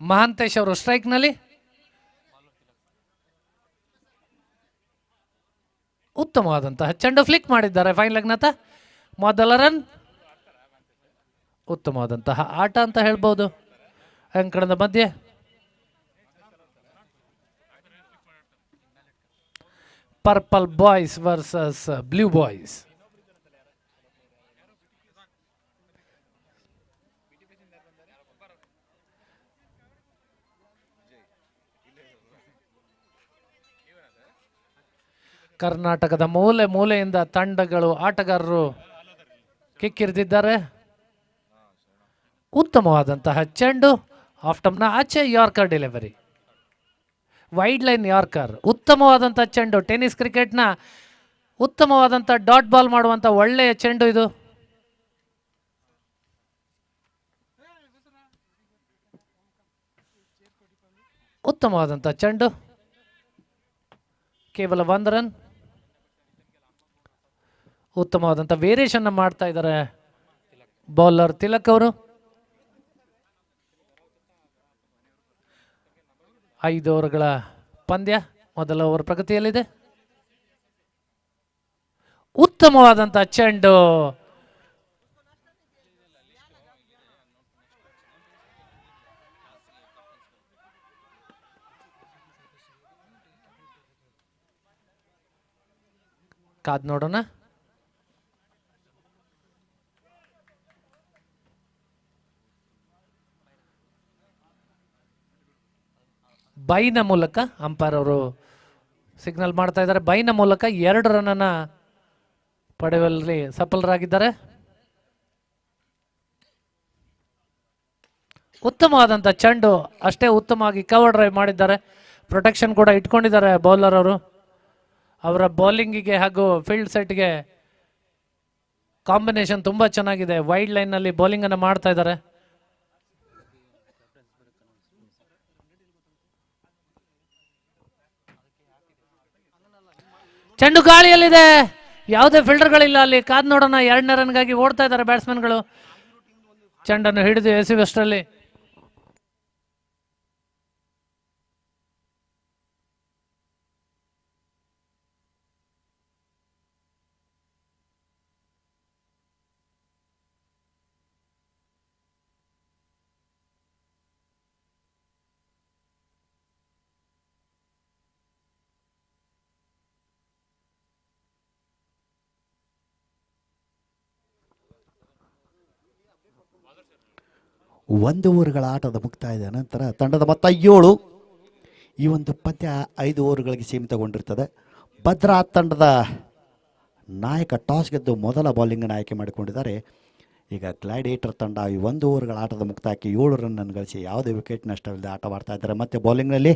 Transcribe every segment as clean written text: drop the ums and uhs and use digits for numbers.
ಮಹಾಂತೇಶ್ ಅವರು ಸ್ಟ್ರೈಕ್ನಲ್ಲಿ ಉತ್ತಮವಾದಂತಹ ಚೆಂಡು ಫ್ಲಿಕ್ ಮಾಡಿದ್ದಾರೆ. ಫೈನ್ ಲಗ್ನತ ಮೊದಲ ರನ್. ಉತ್ತಮವಾದಂತಹ ಆಟ ಅಂತ ಹೇಳ್ಬೋದು. ಅಂಕಣದ ಮಧ್ಯೆ purple boys versus blue boys. ಕರ್ನಾಟಕದ ಮೂಲೆ ಮೂಲೆಯಿಂದ ತಂಡಗಳು ಆಟಗಾರರು ಕಿಕ್ಕಿರಿದಿದ್ದಾರೆ. ಉತ್ತಮವಾದಂತಹ ಚೆಂಡು ಆಫ್ ಸ್ಟಂಪ್ನ ಆಚೆ yorker delivery, wide line yorker. ಉತ್ತಮವಾದಂಥ ಚೆಂಡು. ಟೆನ್ನಿಸ್ ಕ್ರಿಕೆಟ್ನ ಉತ್ತಮವಾದಂಥ ಡಾಟ್ ಬಾಲ್ ಮಾಡುವಂಥ ಒಳ್ಳೆಯ ಚೆಂಡು ಇದು. ಉತ್ತಮವಾದಂಥ ಚೆಂಡು. ಕೇವಲ 1 ರನ್. ಉತ್ತಮವಾದಂಥ ವೇರಿಯೇಷನ್ ಮಾಡ್ತಾ ಇದ್ದಾರೆ ಬೌಲರ್ ತಿಲಕ್ ಅವರು. 5 ಓವರ್ಗಳ ಪಂದ್ಯ ಮೊದಲ ಓವರ್ ಪ್ರಗತಿಯಲ್ಲಿದೆ. ಉತ್ತಮವಾದಂಥ ಚೆಂಡು. ಕಾದ್ ನೋಡೋಣ. ಬೈನ ಮೂಲಕ ಅಂಪೈರ್ ಅವರು ಸಿಗ್ನಲ್ ಮಾಡ್ತಾ ಇದ್ದಾರೆ. ಬೈನ ಮೂಲಕ 2 ರನ್ನನ್ನು ಪಡೆಯುವಲ್ಲಿ ಸಫಲರಾಗಿದ್ದಾರೆ. ಉತ್ತಮವಾದಂಥ ಚೆಂಡು. ಅಷ್ಟೇ ಉತ್ತಮವಾಗಿ ಕವರ್ ಡ್ರೈವ್ ಮಾಡಿದ್ದಾರೆ. ಪ್ರೊಟೆಕ್ಷನ್ ಕೂಡ ಇಟ್ಕೊಂಡಿದ್ದಾರೆ ಬೌಲರ್ ಅವರು. ಅವರ ಬೌಲಿಂಗಿಗೆ ಹಾಗೂ ಫೀಲ್ಡ್ ಸೆಟ್ಗೆ ಕಾಂಬಿನೇಷನ್ ತುಂಬ ಚೆನ್ನಾಗಿದೆ. ವೈಡ್ ಲೈನ್ನಲ್ಲಿ ಬೌಲಿಂಗನ್ನು ಮಾಡ್ತಾ ಇದ್ದಾರೆ. ಚೆಂಡು ಗಾಳಿಯಲ್ಲಿದೆ. ಯಾವುದೇ ಫೀಲ್ಡರ್ಗಳಿಲ್ಲ ಅಲ್ಲಿ. ಕಾದ್ ನೋಡೋಣ. 2ನೇ ರನ್ಗಾಗಿ ಓಡ್ತಾ ಇದ್ದಾರೆ ಬ್ಯಾಟ್ಸ್ಮನ್ಗಳು. ಚೆಂಡನ್ನು ಹಿಡಿದು ಎಸೆಯುವಷ್ಟರಲ್ಲಿ ಒಂದು ಓವರ್ಗಳ ಆಟದ ಮುಕ್ತಾಯದ ನಂತರ ತಂಡದ ಮೊತ್ತ 7. ಈ ಒಂದು ಪಂದ್ಯ 5 ಓವರ್ಗಳಿಗೆ ಸೀಮಿತಗೊಂಡಿರ್ತದೆ. ಭದ್ರಾ ತಂಡದ ನಾಯಕ ಟಾಸ್ ಗೆದ್ದು ಮೊದಲ ಬೌಲಿಂಗನ್ನು ಆಯ್ಕೆ ಮಾಡಿಕೊಂಡಿದ್ದಾರೆ. ಈಗ ಗ್ಲಾಡಿಯೇಟರ್ ತಂಡ ಈ 1 ಓವರ್ಗಳ ಆಟದ ಮುಕ್ತಾಯಕ್ಕೆ 7 ರನ್ನನ್ನು ಗಳಿಸಿ ಯಾವುದೇ ವಿಕೆಟ್ ನಷ್ಟವಿಲ್ಲದೆ ಆಟವಾಡ್ತಾ ಇದ್ದಾರೆ. ಮತ್ತೆ ಬೌಲಿಂಗ್ನಲ್ಲಿ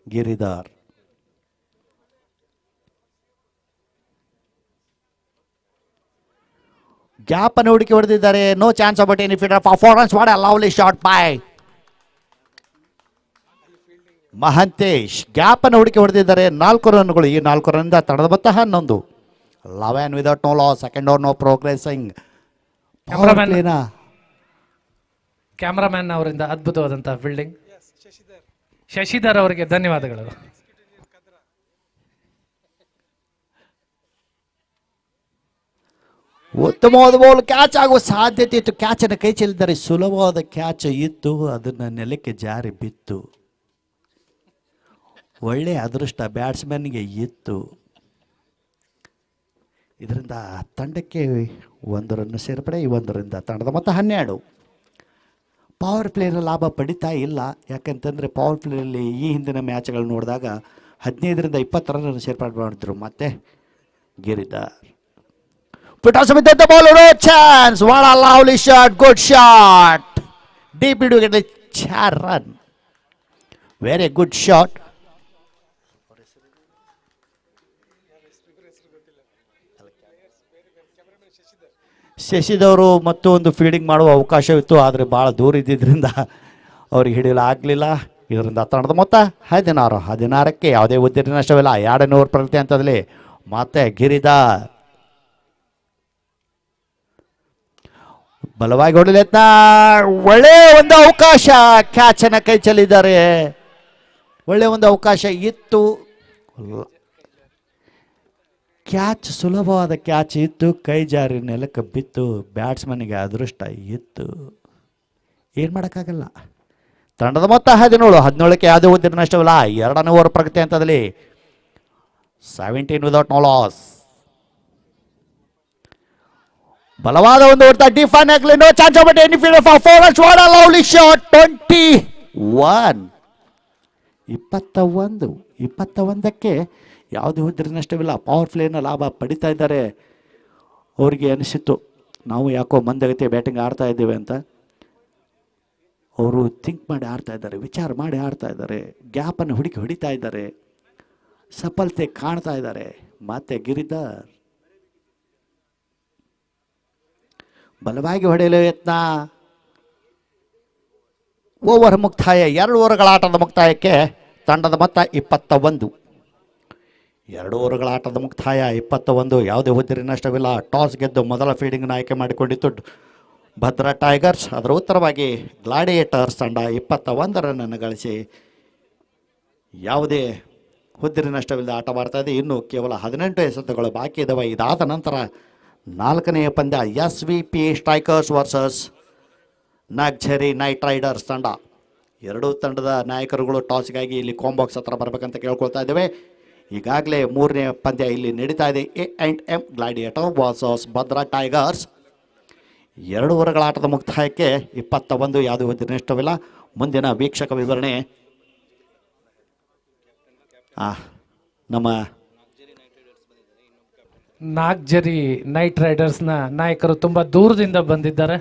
ಗಿರಿಧರ್. ಗ್ಯಾಪ್ ಅನ್ನು ಹುಡುಕಿ ಹೊಡೆದಿದ್ದಾರೆ. No chance about any fielder performance. What a lovely shot by Mahantesh. Gap ಅನ್ನು ಹುಡುಕಿ ಹೊಡೆದಿದ್ದಾರೆ. 4 ರನ್ಗಳು. ಈ 4 ರನ್ನಿಂದ ತಂಡದ ಮೊತ್ತ 11. 11 without no loss. Second over no progressing. Cameraman ಅವರಿಂದ ಅದ್ಭುತವಾದಂತಹ ಫೀಲ್ಡಿಂಗ್. ಶಶಿಧರ್ ಅವರಿಗೆ ಧನ್ಯವಾದಗಳು. ಉತ್ತಮವಾದ ಬಾಲ್. ಕ್ಯಾಚ್ ಆಗುವ ಸಾಧ್ಯತೆ ಇತ್ತು. ಕ್ಯಾಚನ್ನು ಕೈ ಚೆಲ್ಲಿದ್ದಾರೆ. ಸುಲಭವಾದ ಕ್ಯಾಚ್ ಇತ್ತು. ಅದನ್ನು ನೆಲಕ್ಕೆ ಜಾರಿ ಬಿತ್ತು. ಒಳ್ಳೆಯ ಅದೃಷ್ಟ ಬ್ಯಾಟ್ಸ್ಮನ್ಗೆ ಇತ್ತು. ಇದರಿಂದ ತಂಡಕ್ಕೆ 1 ರನ್ ಸೇರ್ಪಡೆ. ಈ 1 ರನ್ನಿಂದ ತಂಡದ ಮೊತ್ತ 12. ಪವರ್ ಪ್ಲೇನ ಲಾಭ ಪಡಿತಾ ಇಲ್ಲ. ಯಾಕಂತಂದರೆ ಪವರ್ ಪ್ಲೇಯಲ್ಲಿ ಈ ಹಿಂದಿನ ಮ್ಯಾಚ್ಗಳು ನೋಡಿದಾಗ 15ರಿಂದ 20 ರನ್ ಸೇರ್ಪಡೆ ಮಾಡಿದ್ರು. ಮತ್ತೆ Giridhar put us with the ball. No chance. What a lovely shot. Good shot. Deep into get the 4 run. Very good shot. ಶಶಿದವರು ಮತ್ತೊಂದು ಫೀಲ್ಡಿಂಗ್ ಮಾಡುವ ಅವಕಾಶವಿತ್ತು. ಆದರೆ ಭಾಳ ದೂರ ಇದ್ದಿದ್ದರಿಂದ ಅವ್ರಿಗೆ ಹಿಡಿಯಲು ಆಗಲಿಲ್ಲ. ಇದರಿಂದ ತಂಡದ ಮೊತ್ತ 16. 16ಕ್ಕೆ ಯಾವುದೇ ಉದ್ದಿನ ನಷ್ಟವಿಲ್ಲ. 2ನೇ ಓವರ್ ಪ್ರಗತಿ ಅಂತದಲ್ಲಿ ಮತ್ತೆ ಗಿರಿಧರ್. ಬಲವಾಗಿ ಹೊಡೆಯತ್ನ ಒಳ್ಳೆ ಒಂದು ಅವಕಾಶ, ಕ್ಯಾಚ್ ಅನ್ನ ಕೈ ಚೆಲ್ಲಿದ್ದಾರೆ. ಒಳ್ಳೆ ಒಂದು ಅವಕಾಶ ಇತ್ತು, ಕ್ಯಾಚ್ ಸುಲಭವಾದ ಕ್ಯಾಚ್ ಇತ್ತು, ಕೈ ಜಾರಿ ನೆಲಕ್ಕೆ ಬಿತ್ತು. ಬ್ಯಾಟ್ಸ್ಮನ್ಗೆ ಅದೃಷ್ಟ ಇತ್ತು, ಏನು ಮಾಡೋಕ್ಕಾಗಲ್ಲ. ತಂಡದ ಮೊತ್ತ 17ಕ್ಕೆ ಯಾವುದೇ ಉದ್ದಿನ ನಷ್ಟವಿಲ್ಲ. 2ನೇ ಓವರ್ ಪ್ರಗತಿ ಹಂತದಲ್ಲಿ 17 ವಿದೌಟ್ ನೋ ಲಾಸ್. ಬಲವಾದ ಒಂದು ಹೊಡೆತ, ಡಿಫೈನ್ ಆಗಲಿ, no chance but any field for fours, what a lovely shot. 21ಕ್ಕೆ ಯಾವುದೇ ಉದ್ದಿನ ನಷ್ಟವಿಲ್ಲ. ಪವರ್ ಪ್ಲೇನ ಲಾಭ ಪಡಿತಾ ಇದ್ದಾರೆ. ಅವರಿಗೆ ಅನಿಸಿತ್ತು ನಾವು ಯಾಕೋ ಮಂದಗತಿಯ ಬ್ಯಾಟಿಂಗ್ ಆಡ್ತಾ ಇದ್ದೇವೆ ಅಂತ. ಅವರು ಥಿಂಕ್ ಮಾಡಿ ಆಡ್ತಾ ಇದ್ದಾರೆ, ವಿಚಾರ ಮಾಡಿ ಆಡ್ತಾ ಇದ್ದಾರೆ, ಗ್ಯಾಪನ್ನು ಹೊಡಿತಾ ಇದ್ದಾರೆ, ಸಫಲತೆ ಕಾಣ್ತಾ ಇದ್ದಾರೆ. ಮತ್ತೆ ಗಿರಿಧರ್ ಬಲವಾಗಿ ಹೊಡೆಯಲು ಯತ್ನ. ಓವರ್ ಮುಕ್ತಾಯ, 2 ಓವರ್ಗಳ ಆಟದ ಮುಕ್ತಾಯಕ್ಕೆ ತಂಡದ ಮೊತ್ತ 21. 2 ಓವರ್ಗಳ ಆಟದ ಮುಕ್ತಾಯ 21, ಯಾವುದೇ ಉದ್ದಿನ ನಷ್ಟವಿಲ್ಲ. ಟಾಸ್ ಗೆದ್ದು ಮೊದಲ ಫೀಲ್ಡಿಂಗ್ನ ಆಯ್ಕೆ ಮಾಡಿಕೊಂಡಿತ್ತು ಭದ್ರಾ ಟೈಗರ್ಸ್. ಅದರ ಉತ್ತರವಾಗಿ ಗ್ಲಾಡಿಯೇಟರ್ಸ್ ತಂಡ 21 ರನ್ನನ್ನು ಗಳಿಸಿ ಯಾವುದೇ ಉದ್ದಿನ ನಷ್ಟವಿಲ್ಲದೆ ಆಟ ಮಾಡ್ತಾ ಇದೆ. ಇನ್ನು ಕೇವಲ 18 ಎಸೆತಗಳು ಬಾಕಿ ಇದ್ದಾವೆ. ಇದಾದ ನಂತರ 4ನೇ ಪಂದ್ಯ SVP strikers versus Nagzari knight riders ತಂಡ. ಎರಡೂ ತಂಡದ ನಾಯಕರುಗಳು ಟಾಸ್ಗಾಗಿ ಇಲ್ಲಿ ಕಾಂಬಾಕ್ಸ್ ಹತ್ರ ಬರಬೇಕಂತ ಕೇಳ್ಕೊಳ್ತಾ ಇದ್ದೇವೆ. ಈಗಾಗಲೇ 3ನೇ ಪಂದ್ಯ ಇಲ್ಲಿ ನಡೀತಾ ಇದೆ. A&M gladiator versus Bhadra tigers. 2 ಓವರ್ಗಳ ಆಟದ ಮುಕ್ತಾಯಕ್ಕೆ 21, ಯಾವುದೇ ಉದ್ದಿನ ನಷ್ಟವಿಲ್ಲ. ಮುಂದಿನ ವೀಕ್ಷಕ ವಿವರಣೆ ನಮ್ಮ ನಾಗ್ಜರಿ ನೈಟ್ ರೈಡರ್ಸ್ನ ನಾಯಕರು ತುಂಬ ದೂರದಿಂದ ಬಂದಿದ್ದಾರೆ.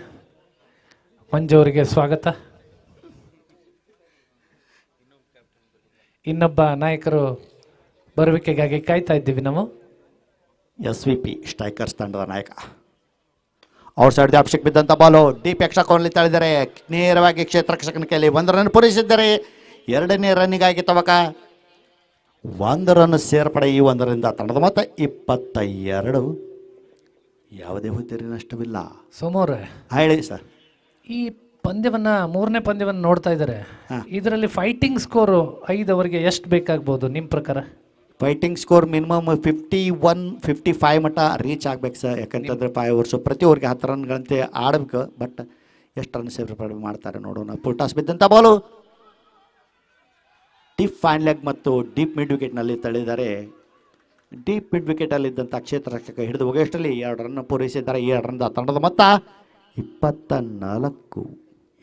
ಮಂಜು ಅವರಿಗೆ ಸ್ವಾಗತ. ಇನ್ನೊಬ್ಬ ನಾಯಕರು ಬರುವಿಕೆಗಾಗಿ ಕಾಯ್ತಾ ಇದ್ದೀವಿ ನಾವು. SVP ಸ್ಟ್ರೈಕರ್ಸ್ ತಂಡದ ನಾಯಕ ಔಟ್ ಸೈಡ್ ಅಭಿಷೇಕ್ ಬಿದ್ದಂಥ ಬಾಲು ಡೀಪ್ ಎಕ್ಸ್ಟ್ರಾ ಕೌಂಟ್ಲಿ ತಳಿದರೆ ನೇರವಾಗಿ ಕ್ಷೇತ್ರ ರಕ್ಷಕನ ಕೈಯಲ್ಲಿ 1 ರನ್ ಪೂರೈಸಿದ್ದಾರೆ. 2ನೇ ರನ್ನಿಗಾಗಿ ತವಕ 1 ರನ್ ಸೇರ್ಪಡೆ. ಈ 1ರಿಂದ ತಂಡದ ಮೊತ್ತ 22, ಯಾವುದೇ ಹುದ್ದೆರಿ ನಷ್ಟವಿಲ್ಲ. ಸೋಮವ್ರೆ ಹೇಳಿ ಸರ್. ಈ ಪಂದ್ಯವನ್ನ 3ನೇ ಪಂದ್ಯವನ್ನು ನೋಡ್ತಾ ಇದ್ದಾರೆ. ಇದರಲ್ಲಿ ಫೈಟಿಂಗ್ ಸ್ಕೋರು 5 ಅವರಿಗೆ ಎಷ್ಟು ಬೇಕಾಗ್ಬೋದು ನಿಮ್ಮ ಪ್ರಕಾರ? ಫೈಟಿಂಗ್ ಸ್ಕೋರ್ ಮಿನಿಮಮ್ 51-55 ಮಟ್ಟ ರೀಚ್ ಆಗ್ಬೇಕು ಸರ್. ಯಾಕಂತಂದರೆ 5 ಓವರ್ಸು ಪ್ರತಿ ಓವರ್ಗೆ 10 ರನ್ಗಳಂತೆ ಆಡಬೇಕು. ಬಟ್ ಎಷ್ಟು ರನ್ ಸೇರ್ಪಡೆ ಮಾಡ್ತಾರೆ ನೋಡೋಣ. ಫುಲ್ ಟಾಸ್ ಬಿದ್ದಂಥ ಬಾಲು ಡೀಪ್ ಫೈನ್ ಲೆಗ್ ಮತ್ತು ಡೀಪ್ ಮಿಡ್ ವಿಕೆಟ್ನಲ್ಲಿ ತಳ್ಳಿದ್ದಾರೆ. ಡೀಪ್ ಮಿಡ್ ವಿಕೆಟಲ್ಲಿದ್ದಂಥ ಕ್ಷೇತ್ರ ರಕ್ಷಕ ಹಿಡಿದು ಹೋಗೋಷ್ಟರಲ್ಲಿ 2 ರನ್ ಪೂರೈಸಿದ್ದಾರೆ. 2 ರನ್ ತಂಡದ ಮೊತ್ತ 24,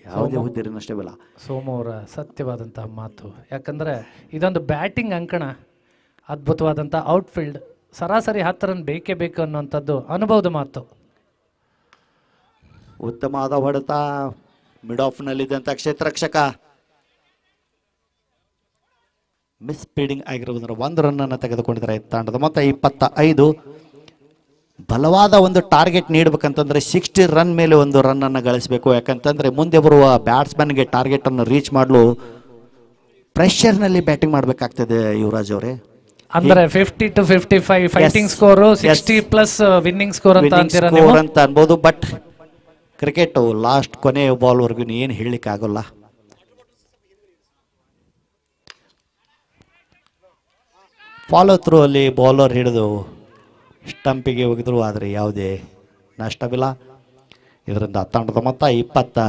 ಯಾವುದೇ ಹುದ್ದೆರಿ ನಷ್ಟವಿಲ್ಲ. ಸೋಮವಾರ ಸತ್ಯವಾದಂತಹ ಮಾತು. ಯಾಕಂದರೆ ಇದೊಂದು ಬ್ಯಾಟಿಂಗ್ ಅಂಕಣ, ಅದ್ಭುತವಾದಂಥ ಔಟ್ಫೀಲ್ಡ್, ಸರಾಸರಿ 10 ರನ್ ಬೇಕೇ ಬೇಕು ಅನ್ನುವಂಥದ್ದು ಅನುಭವದ ಮಾತು. ಉತ್ತಮವಾದ ಹೊಡೆತ ಮಿಡ್ ಆಫ್ನಲ್ಲಿದ್ದಂಥ ಕ್ಷೇತ್ರ ರಕ್ಷಕ ಮಿಸ್ ಫೀಲ್ಡಿಂಗ್ ಆಗಿರುವುದರ 1 ರನ್ನನ್ನು ತೆಗೆದುಕೊಂಡಿದ್ದಾರೆ. ತಂಡದ ಮೊತ್ತ 25. ಬಲವಾದ ಒಂದು ಟಾರ್ಗೆಟ್ ನೀಡಬೇಕಂತಂದರೆ 60 ರನ್ ಮೇಲೆ 1 ರನ್ನನ್ನು ಗಳಿಸಬೇಕು. ಯಾಕಂತಂದರೆ ಮುಂದೆ ಬರುವ ಬ್ಯಾಟ್ಸ್ಮನ್ಗೆ ಟಾರ್ಗೆಟನ್ನು ರೀಚ್ ಮಾಡಲು ಪ್ರೆಷರ್ನಲ್ಲಿ ಬ್ಯಾಟಿಂಗ್ ಮಾಡಬೇಕಾಗ್ತದೆ ಯುವರಾಜ್ ಅವರೇ. ಅಂದರೆ 50 to 55 fighting score, 60+ winning score ಅಂತ ಅಂತೀರಾ ನೀವು ಅಂತ ಅನ್ಬೋದು. ಬಟ್ ಕ್ರಿಕೆಟು ಲಾಸ್ಟ್ ಕೊನೆ ಬಾಲ್ವರೆಗೂ ಏನು ಹೇಳಲಿಕ್ಕೆ ಆಗೋಲ್ಲ. ಫಾಲೋ ಥ್ರೂ ಅಲ್ಲಿ ಬೌಲರ್ ಹಿಡಿದು ಸ್ಟಂಪಿಗೆ ಹೋಗಿದ್ರು, ಆದರೆ ಯಾವುದೇ ನಷ್ಟವಿಲ್ಲ. ಇದರಿಂದ ತಂಡದ ಮೊತ್ತ 25,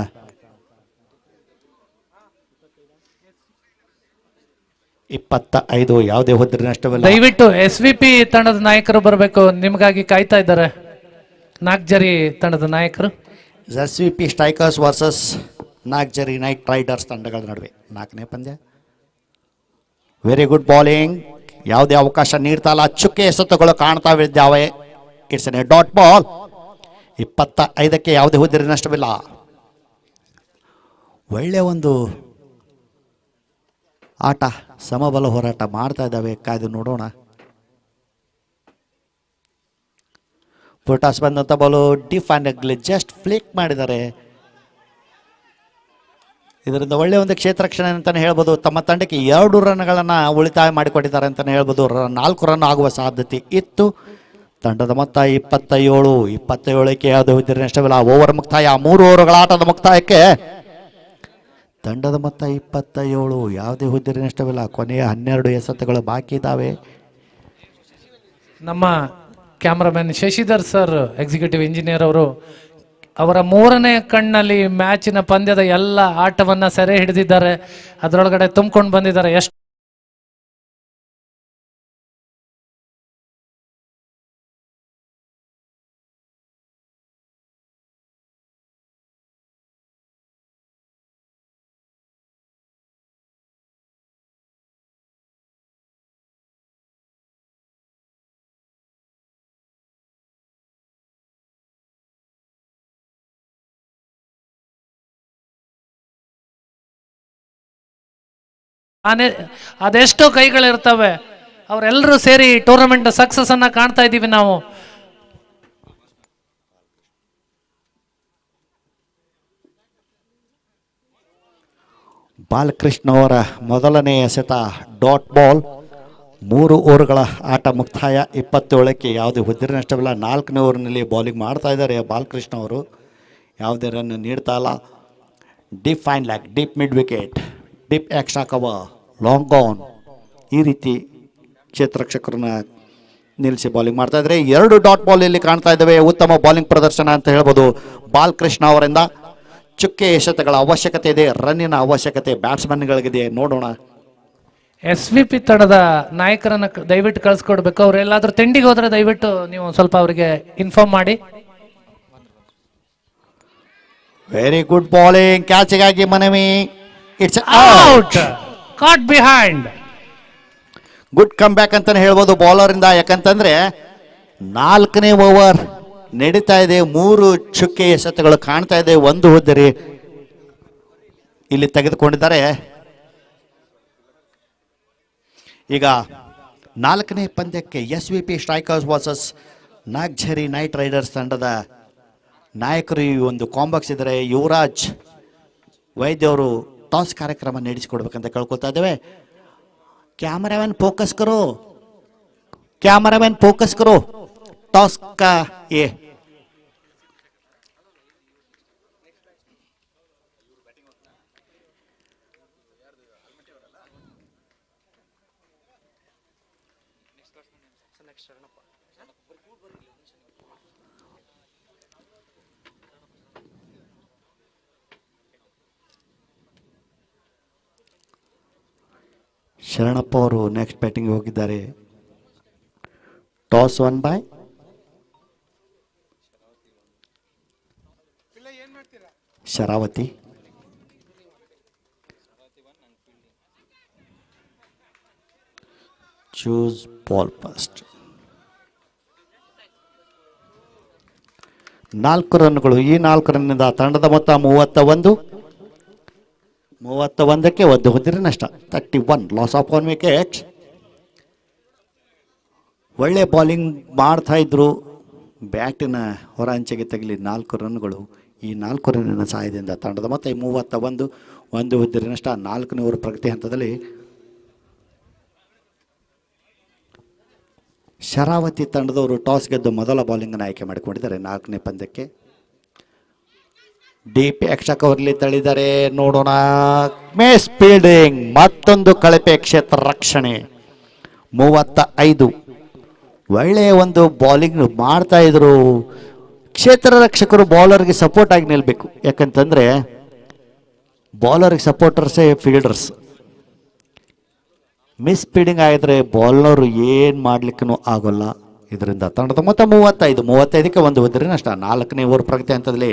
ಯಾವುದೇ ಹುದ್ದೆರಿ ನಷ್ಟವಿಲ್ಲ. ದಯವಿಟ್ಟು SVP ತಂಡದ ನಾಯಕರು ಬರಬೇಕು, ನಿಮಗಾಗಿ ಕಾಯ್ತಾ ಇದ್ದಾರೆ. ನಾಗ್ಜರಿ ತಂಡದ ನಾಯಕರು. SVP strikers versus Nagzari knight riders ತಂಡಗಳ ನಡುವೆ 4ನೇ ಪಂದ್ಯ. ವೆರಿ ಗುಡ್ ಬಾಲಿಂಗ್, ಯಾವುದೇ ಅವಕಾಶ ನೀಡ್ತಾ ಇಲ್ಲ. ಚುಕ್ಕೆ ಎಸೆತಗಳು ಕಾಣ್ತಾ ಇದ್ದಾವೆ. It's a dot ball. 25ಕ್ಕೆ ಯಾವುದೇ ಹುದ್ದೆರಿ ನಷ್ಟವಿಲ್ಲ. ಒಳ್ಳೆಯ ಒಂದು ಆಟ, ಸಮಬಲ ಹೋರಾಟ ಮಾಡ್ತಾ ಇದ್ದಾವೆ. ಕಾಯ್ದು ನೋಡೋಣ. ಫುಲ್ ಟಾಸ್ ಬಂದಂಥ ಬಾಲು ಡಿಫೈನ್ಲಿ ಜಸ್ಟ್ ಫ್ಲಿಕ್ ಮಾಡಿದ್ದಾರೆ. ಇದರಿಂದ ಒಳ್ಳೆಯ ಒಂದು ಕ್ಷೇತ್ರ ರಕ್ಷಣೆ ಅಂತಲೇ ಹೇಳ್ಬೋದು. ತಮ್ಮ ತಂಡಕ್ಕೆ 2 ರನ್ಗಳನ್ನು ಉಳಿತಾಯ ಮಾಡಿಕೊಟ್ಟಿದ್ದಾರೆ ಅಂತಲೇ ಹೇಳ್ಬೋದು. 4 ರನ್ ಆಗುವ ಸಾಧ್ಯತೆ ಇತ್ತು. ತಂಡದ ಮೊತ್ತ 27 ಯಾವುದೇ ಹುದ್ದಿರ ನಷ್ಟವಿಲ್ಲ. ಓವರ್ ಮುಕ್ತಾಯ, 3 ಓವರ್ಗಳ ಆಟದ ಮುಕ್ತಾಯಕ್ಕೆ ತಂಡದ ಮೊತ್ತ 27, ಯಾವುದೇ ಹುದ್ದಿರ ನಷ್ಟವಿಲ್ಲ. ಕೊನೆಯ 12 ಎಸೆತಗಳು ಬಾಕಿ ಇದ್ದಾವೆ. ನಮ್ಮ cameraman Shashidhar sir, executive engineer ಅವರು, ಅವರ 3ನೇ ಕಣ್ಣಲ್ಲಿ ಮ್ಯಾಚಿನ ಪಂದ್ಯದ ಎಲ್ಲ ಆಟವನ್ನ ಸೆರೆ ಹಿಡಿದಿದ್ದಾರೆ. ಅದರೊಳಗಡೆ ತುಂಬಿಕೊಂಡು ಬಂದಿದ್ದಾರೆ. ಎಷ್ಟು ಅದೆಷ್ಟೋ ಕೈಗಳಿರ್ತವೆ, ಅವರೆಲ್ಲರೂ ಸೇರಿ ಟೂರ್ನಮೆಂಟ್ ಸಕ್ಸಸ್ ಅನ್ನ ಕಾಣ್ತಾ ಇದ್ದೀವಿ ನಾವು. ಬಾಲಕೃಷ್ಣ ಅವರ ಮೊದಲನೇ ಎಸೆತ ಡಾಟ್ ಬಾಲ್. 3 ಓವರ್ಗಳ ಆಟ ಮುಕ್ತಾಯ, 27ಕ್ಕೆ ಯಾವುದೇ ಹುದ್ದಿರ ನಷ್ಟವಿಲ್ಲ. 4ನೇ ಓವರ್ನಲ್ಲಿ ಬೌಲಿಂಗ್ ಮಾಡ್ತಾ ಇದ್ದಾರೆ ಬಾಲಕೃಷ್ಣ ಅವರು. ಯಾವುದೇ ರನ್ ನೀಡ್ತಾ ಇಲ್ಲ. Deep fine lag, deep mid wicket, deep extra cover, long on, ಈ ರೀತಿ ಕ್ಷೇತ್ರರಕ್ಷಕರನ್ನ ನಿಲ್ಲಿಸಿ ಬೌಲಿಂಗ್ ಮಾಡ್ತಾ ಇದ್ದಾರೆ. 2 ಡಾಟ್ ಬಾಲ್ ಇಲ್ಲಿ ಕಾಣ್ತಾ ಇದ್ದಾವೆ. ಉತ್ತಮ ಬೌಲಿಂಗ್ ಪ್ರದರ್ಶನ ಅಂತ ಹೇಳ್ಬೋದು ಬಾಲಕೃಷ್ಣ ಅವರಿಂದ. ಚುಕ್ಕೆ ಎಸೆತಗಳ ಅವಶ್ಯಕತೆ ಇದೆ, ರನ್ನಿನ ಅವಶ್ಯಕತೆ ಬ್ಯಾಟ್ಸ್ಮನ್ಗಳಿಗಿದೆ. ನೋಡೋಣ. SVP ತಂಡದ ನಾಯಕರನ್ನ ದಯವಿಟ್ಟು ಕಳಿಸ್ಕೊಡ್ಬೇಕು. ಅವ್ರು ಎಲ್ಲಾದ್ರೂ ತಿಂಡಿಗೆ ಹೋದ್ರೆ ದಯವಿಟ್ಟು ನೀವು ಸ್ವಲ್ಪ ಅವರಿಗೆ ಇನ್ಫಾರ್ಮ್ ಮಾಡಿ. ವೆರಿ ಗುಡ್ ಬೌಲಿಂಗ್, ಕ್ಯಾಚಿಗಾಗಿ ಮನವಿ. It's out, caught behind. Good come back ಅಂತಾನೆ ಹೇಳ್ಬೋದು ಬೌಲರ್ ಇಂದ. ಯಾಕಂತಂದ್ರೆ 4ನೇ ಓವರ್ ನಡೀತಾ ಇದೆ, 3 ಚುಕ್ಕೆ ಎಸೆತಗಳು ಕಾಣ್ತಾ ಇದೆ. 1 ಹುದ್ದರಿ ಇಲ್ಲಿ ತೆಗೆದುಕೊಂಡಿದ್ದಾರೆ. ಈಗ 4ನೇ ಪಂದ್ಯಕ್ಕೆ SVP strikers versus Nagzari knight riders ತಂಡದ ನಾಯಕರು ಈ ಒಂದು ಕಾಂಬಾಕ್ಸ್ ಇದ್ದಾರೆ. ಯುವರಾಜ್ ವೈದ್ಯವರು ಟಾಸ್ ಕಾರ್ಯಕ್ರಮ ನಡೆಸಿಕೊಡ್ಬೇಕಂತ ಕೇಳ್ಕೊಳ್ತಾ ಇದ್ದೇವೆ. कैमरामैन फोकस करो, कैमरामैन फोकस करो. टॉस का ये ಶರಣಪ್ಪ ಅವರು ನೆಕ್ಸ್ಟ್ ಬ್ಯಾಟಿಂಗ್ ಹೋಗಿದ್ದಾರೆ. Toss 1 by Sharavathi. Choose ball first. 4 ರನ್ಗಳು. ಈ 4 ರನ್ನಿಂದ ತಂಡದ ಮೊತ್ತ 31ಕ್ಕೆ 1 ಹುದ್ದಿರ ನಷ್ಟ. 31 ಲಾಸ್ ಆಫ್ 1 ವಿಕೆಟ್. ಒಳ್ಳೆ ಬೌಲಿಂಗ್ ಮಾಡ್ತಾ ಇದ್ರು, ಬ್ಯಾಟಿನ ಹೊರ ಅಂಚೆಗೆ ತಗಲಿ 4 ರನ್ಗಳು. ಈ 4 ರನ್ನಿನ ಸಹಾಯದಿಂದ ತಂಡದ ಮೊತ್ತ 31, 1 ಹುದ್ದಿರ ನಷ್ಟ. 4ನೇ ಓವರ್ ಪ್ರಗತಿ ಹಂತದಲ್ಲಿ ಶರಾವತಿ ತಂಡದವರು ಟಾಸ್ ಗೆದ್ದು ಮೊದಲ ಬೌಲಿಂಗನ್ನು ಆಯ್ಕೆ ಮಾಡಿಕೊಂಡಿದ್ದಾರೆ 4ನೇ ಪಂದ್ಯಕ್ಕೆ. ಡೀಪ್ ಎಕ್ಸ್ಟ್ರಾ ಕವರ್ಲಿ ತಳ್ಳಿದ್ದಾರೆ. ನೋಡೋಣ. ಮಿಸ್ ಫೀಲ್ಡಿಂಗ್, ಮತ್ತೊಂದು ಕಳಪೆ ಕ್ಷೇತ್ರ ರಕ್ಷಣೆ. 35. ಒಳ್ಳೆಯ ಒಂದು ಬೌಲಿಂಗ್ ಮಾಡ್ತಾ ಇದ್ರು. ಕ್ಷೇತ್ರ ರಕ್ಷಕರು ಬೌಲರ್ಗೆ ಸಪೋರ್ಟ್ ಆಗಿ ನಿಲ್ಬೇಕು. ಯಾಕಂತಂದ್ರೆ ಬೌಲರ್ಗೆ ಸಪೋರ್ಟರ್ಸೇ ಫೀಲ್ಡರ್ಸ್. ಮಿಸ್ ಫೀಲ್ಡಿಂಗ್ ಆಗಿದ್ರೆ ಬೌಲರ್ ಏನು ಮಾಡ್ಲಿಕ್ಕೂ ಆಗೋಲ್ಲ. ಇದರಿಂದ ತಂಡದ ಮೊತ್ತ 35ಕ್ಕೆ 1 ಹುದ್ದಿರ ನಷ್ಟ. 4ನೇ ಓವರ್ ಪ್ರಗತಿ ಹಂತದಲ್ಲಿ